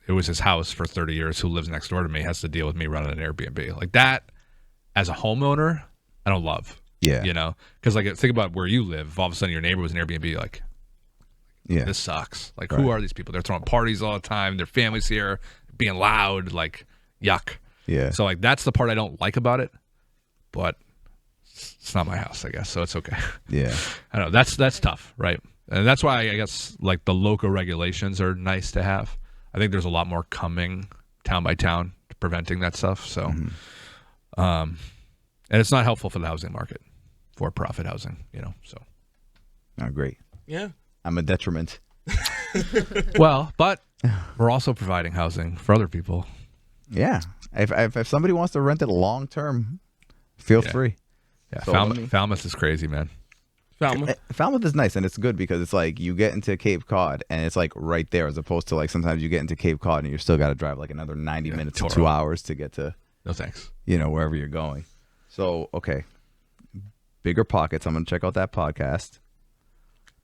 Speaker 2: it was his house for 30 years who lives next door to me has to deal with me running an Airbnb. Like that, as a homeowner, I don't love.
Speaker 1: Yeah.
Speaker 2: Because like, think about where you live. If all of a sudden your neighbor was an Airbnb, like, this sucks. Like, who are these people? They're throwing parties all the time. Their family's here, being loud, like, yuck.
Speaker 1: Yeah.
Speaker 2: So like, that's the part I don't like about it, but it's not my house, I guess. So it's okay.
Speaker 1: Yeah.
Speaker 2: I know that's tough, right? And that's why I guess like the local regulations are nice to have. I think there's a lot more coming town by town preventing that stuff. So, and it's not helpful for the housing market, for profit housing, so.
Speaker 1: Oh, great.
Speaker 5: Yeah.
Speaker 1: I'm a detriment.
Speaker 2: Well, but we're also providing housing for other people.
Speaker 1: Yeah. If somebody wants to rent it long term, feel free.
Speaker 2: Yeah.
Speaker 1: So
Speaker 2: Falmouth is crazy, man.
Speaker 1: Falmouth is nice, and it's good because it's like you get into Cape Cod and it's like right there, as opposed to like sometimes you get into Cape Cod and you still got to drive like another 90 minutes to 2 hours to get to
Speaker 2: no thanks
Speaker 1: wherever you're going. So okay, Bigger Pockets. I'm gonna check out that podcast.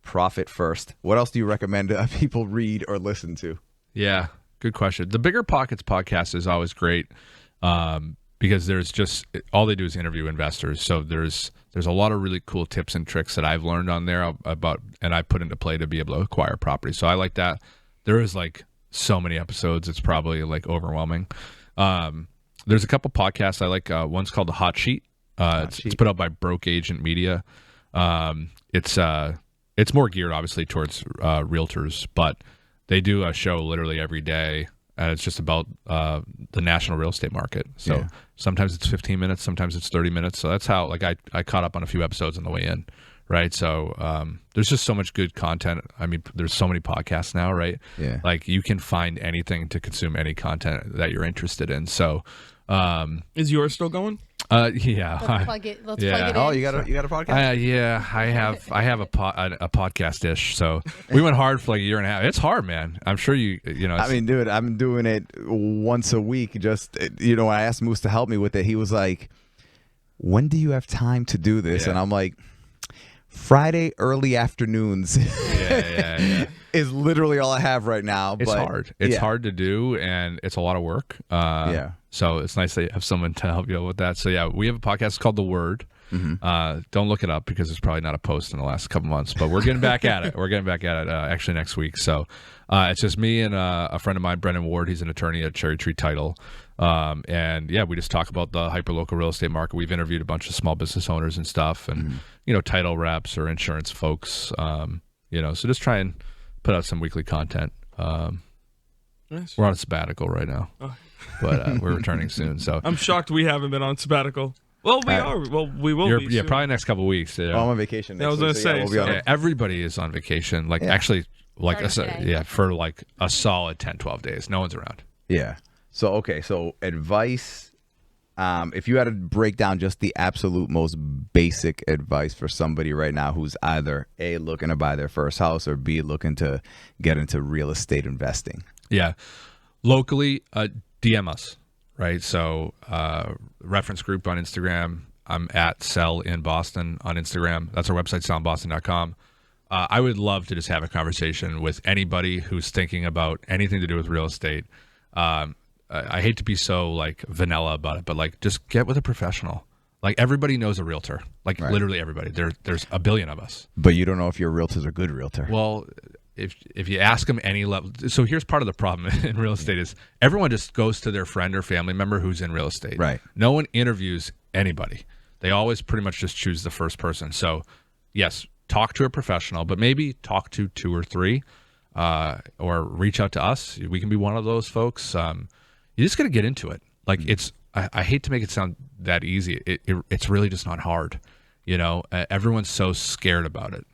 Speaker 1: Profit First. What else do you recommend people read or listen to?
Speaker 2: Yeah, good question. The Bigger Pockets podcast is always great because there's just all they do is interview investors. So there's a lot of really cool tips and tricks that I've learned on there and I put into play to be able to acquire property. So I like that. There is like so many episodes. It's probably like overwhelming. There's a couple podcasts I like. One's called The Hot Sheet. It's put out by Broke Agent Media. It's more geared obviously towards realtors, but they do a show literally every day, and it's just about the national real estate market. So sometimes it's 15 minutes, sometimes it's 30 minutes. So that's how like I caught up on a few episodes on the way in, right? So there's just so much good content. I mean, there's so many podcasts now, right?
Speaker 1: Yeah.
Speaker 2: Like you can find anything to consume any content that you're interested in. So
Speaker 5: is yours still going?
Speaker 2: Yeah.
Speaker 3: Let's plug it in.
Speaker 1: Oh, you got a podcast?
Speaker 2: Yeah, I have a podcast dish. So we went hard for like a year and a half. It's hard, man. I'm sure you know.
Speaker 1: I mean, dude, I'm doing it once a week. Just when I asked Moose to help me with it, he was like, "When do you have time to do this?" And I'm like, Friday early afternoons.
Speaker 2: Yeah.
Speaker 1: Is literally all I have right now.
Speaker 2: It's hard. It's hard to do, and it's a lot of work. So it's nice that you have someone to help you out with that. So yeah, we have a podcast called The Word. Don't look it up because there's probably not a post in the last couple months, but we're getting back at it. We're getting back at it actually next week. So it's just me and a friend of mine, Brendan Ward. He's an attorney at Cherry Tree Title. And yeah, we just talk about the hyperlocal real estate market. We've interviewed a bunch of small business owners and stuff, and title reps or insurance folks. So just try and put out some weekly content.
Speaker 5: Nice.
Speaker 2: We're on a sabbatical right now, but we're returning soon. So
Speaker 5: I'm shocked we haven't been on sabbatical. Well, we are. Well, we will be.
Speaker 2: Yeah,
Speaker 5: soon.
Speaker 2: probably next couple of weeks. Yeah.
Speaker 1: I'm on vacation.
Speaker 5: I was going to say.
Speaker 2: Everybody is on vacation. Actually, for like a solid 10, 12 days. No one's around.
Speaker 1: Yeah. So advice. If you had to break down just the absolute most basic advice for somebody right now who's either A, looking to buy their first house, or B, looking to get into real estate investing.
Speaker 2: Yeah. Locally, DM us, right? So reference group on Instagram. I'm at Sell in Boston on Instagram. That's our website, sellinboston.com. I would love to just have a conversation with anybody who's thinking about anything to do with real estate. I hate to be so like vanilla about it, but just get with a professional. Everybody knows a realtor, literally everybody. There's a billion of us.
Speaker 1: But you don't know if your realtor's a good realtor.
Speaker 2: Well, if you ask them any level, so here's part of the problem in real estate is everyone just goes to their friend or family member who's in real estate.
Speaker 1: Right.
Speaker 2: No one interviews anybody. They always pretty much just choose the first person. So yes, talk to a professional, but maybe talk to 2 or 3, or reach out to us. We can be one of those folks. You just got to get into it. I hate to make it sound that easy. It's really just not hard. Everyone's so scared about it,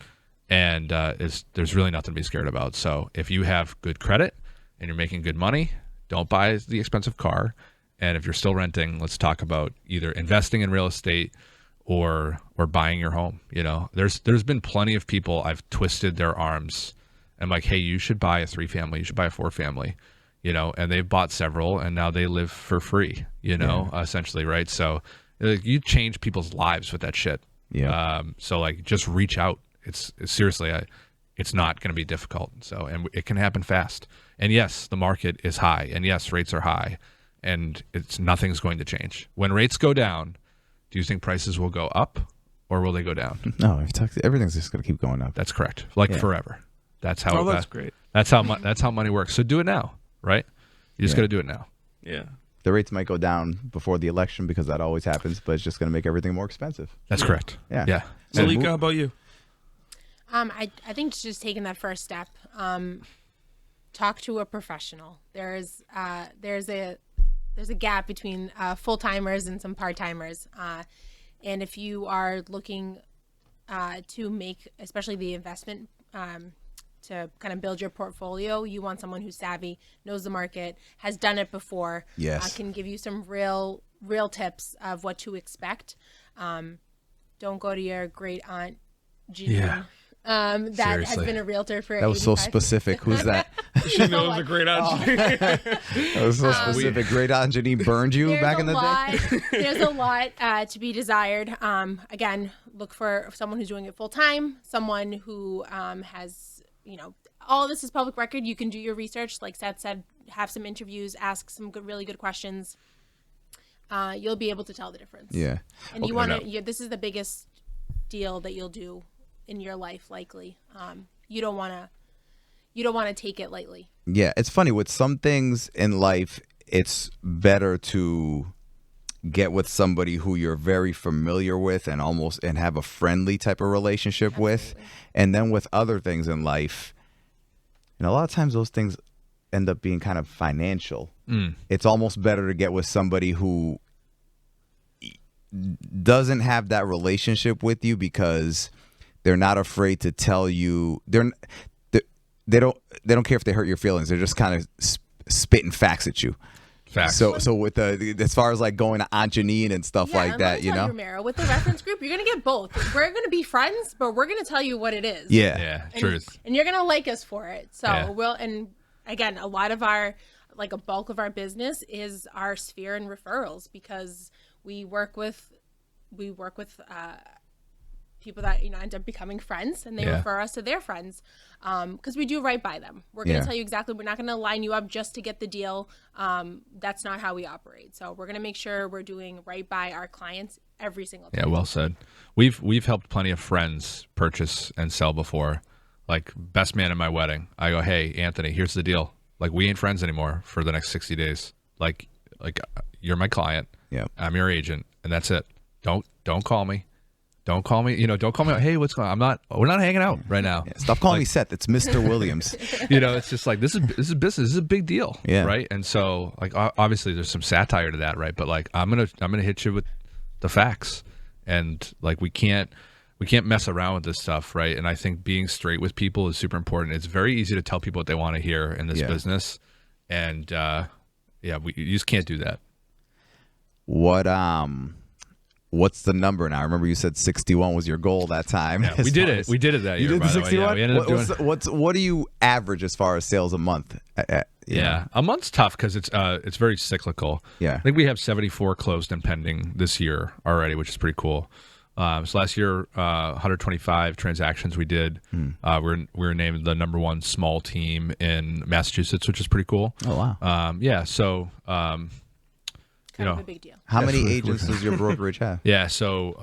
Speaker 2: and there's really nothing to be scared about. So if you have good credit and you're making good money, don't buy the expensive car. And if you're still renting, let's talk about either investing in real estate or buying your home. There's been plenty of people I've twisted their arms. I'm like, hey, you should buy a 3-family. You should buy a 4-family. And they've bought several, and now they live for free, essentially, right? So you change people's lives with that shit.
Speaker 1: Yeah.
Speaker 2: So just reach out. It's seriously, it's not going to be difficult. So, and it can happen fast. And yes, the market is high, and yes, rates are high, and nothing's going to change. When rates go down, do you think prices will go up or will they go down?
Speaker 1: No, everything's just going to keep going up.
Speaker 2: That's correct. Forever. That's how.
Speaker 5: That's great.
Speaker 2: That's how money works. So do it now. Right? You just got to do it now.
Speaker 5: Yeah.
Speaker 1: The rates might go down before the election because that always happens, but it's just going to make everything more expensive.
Speaker 2: That's correct.
Speaker 1: Yeah.
Speaker 5: Malika, how about you?
Speaker 3: I think just taking that first step, talk to a professional. There's a gap between full-timers and some part-timers. And if you are looking to make, especially the investment, to kind of build your portfolio, you want someone who's savvy, knows the market, has done it before, can give you some real tips of what to expect. Don't go to your great aunt Jean, that
Speaker 2: Seriously.
Speaker 3: has been a realtor for
Speaker 1: That was so specific. Who's that?
Speaker 5: She knows a great aunt.
Speaker 1: That was so specific. Great aunt Janine burned you back in the day?
Speaker 3: There's a lot to be desired. Again, look for someone who's doing it full time, someone who has, all of this is public record. You can do your research. Like Seth said, have some interviews, ask some really good questions. You'll be able to tell the difference.
Speaker 1: Yeah.
Speaker 3: And this is the biggest deal that you'll do in your life, likely. You don't want to take it lightly.
Speaker 1: Yeah. It's funny with some things in life, it's better to get with somebody who you're very familiar with and have a friendly type of relationship with. And then with other things in life, a lot of times those things end up being kind of financial. It's almost better to get with somebody who doesn't have that relationship with you because they're not afraid to tell you. They don't care if they hurt your feelings. They're just kind of spitting facts at you.
Speaker 2: Facts.
Speaker 1: So with as far as going to Aunt Janine and stuff like that,
Speaker 3: Romero, with the reference group, you're gonna get both. We're gonna be friends, but we're gonna tell you what it is.
Speaker 2: Yeah. Truth.
Speaker 3: And you're gonna like us for it. So
Speaker 2: Yeah.
Speaker 3: and again, a lot of our, a bulk of our business is our sphere and referrals, because we work with people that end up becoming friends, and they refer us to their friends, because we do right by them. We're going to tell you exactly. We're not going to line you up just to get the deal. That's not how we operate. So we're going to make sure we're doing right by our clients every single time.
Speaker 2: Yeah, well said. We've helped plenty of friends purchase and sell before. Like, best man at my wedding, I go, hey, Anthony, here's the deal. Like, we ain't friends anymore for the next 60 days. Like you're my client.
Speaker 1: Yeah.
Speaker 2: I'm your agent, and that's it. Don't call me. Don't call me. Don't call me. Hey, what's going on? We're not hanging out right now.
Speaker 1: Yeah, stop calling me Seth. It's Mr. Williams.
Speaker 2: It's just like, this is business. This is a big deal.
Speaker 1: Yeah.
Speaker 2: Right. And so, like, obviously there's some satire to that, right? But like, I'm gonna hit you with the facts, and like, we can't mess around with this stuff, right? And I think being straight with people is super important. It's very easy to tell people what they want to hear in this business, and you just can't do that.
Speaker 1: What's the number now? I remember you said 61 was your goal that time.
Speaker 2: Yeah, we did it. We did it that year.
Speaker 1: You did the
Speaker 2: by the way.
Speaker 1: 61.
Speaker 2: Yeah, we ended up doing.
Speaker 1: What do you average as far as sales a month?
Speaker 2: A month's tough because it's very cyclical.
Speaker 1: Yeah.
Speaker 2: I think we have 74 closed and pending this year already, which is pretty cool. So last year, 125 transactions we did. We were named the #1 small team in Massachusetts, which is pretty cool.
Speaker 1: Oh wow.
Speaker 2: So
Speaker 3: Kind of a big deal.
Speaker 1: How many agents does your brokerage have?
Speaker 2: Yeah, so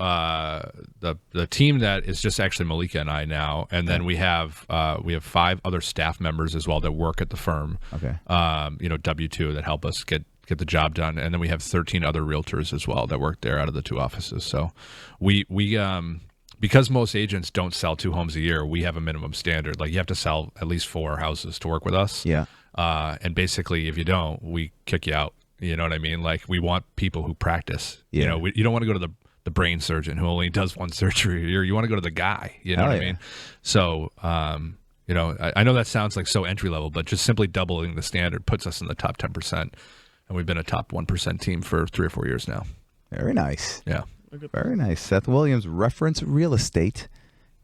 Speaker 2: the team that is just actually Malika and I now, and then we have 5 other staff members as well that work at the firm.
Speaker 1: Okay.
Speaker 2: W-2 that help us get the job done, and then we have 13 other realtors as well that work there out of the 2 offices. So we because most agents don't sell 2 homes a year, we have a minimum standard. Like, you have to sell at least 4 houses to work with us.
Speaker 1: Yeah.
Speaker 2: And basically, if you don't, we kick you out. You know what I mean? Like, we want people who practice.
Speaker 1: Yeah.
Speaker 2: You don't want to go to the brain surgeon who only does 1 surgery a year. You want to go to the guy. You know what I mean? So, I know that sounds like so entry level, but just simply doubling the standard puts us in the top 10%. And we've been a top 1% team for 3 or 4 years now.
Speaker 1: Very nice.
Speaker 2: Yeah.
Speaker 1: Very nice. Seth Williams, Reference Real Estate.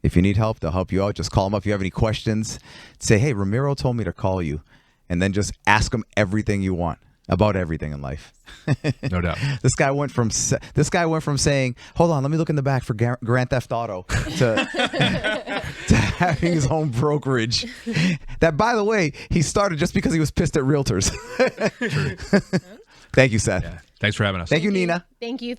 Speaker 1: If you need help, they'll help you out. Just call them up. If you have any questions, say, hey, Ramiro told me to call you. And then just ask them everything you want about everything in life.
Speaker 2: No doubt.
Speaker 1: This guy went from saying, hold on, let me look in the back for Grand Theft Auto to having his own brokerage. That, by the way, he started just because he was pissed at realtors. Thank you, Seth.
Speaker 2: Yeah. Thanks for having us.
Speaker 1: Thank you, Nina.
Speaker 3: Thank you.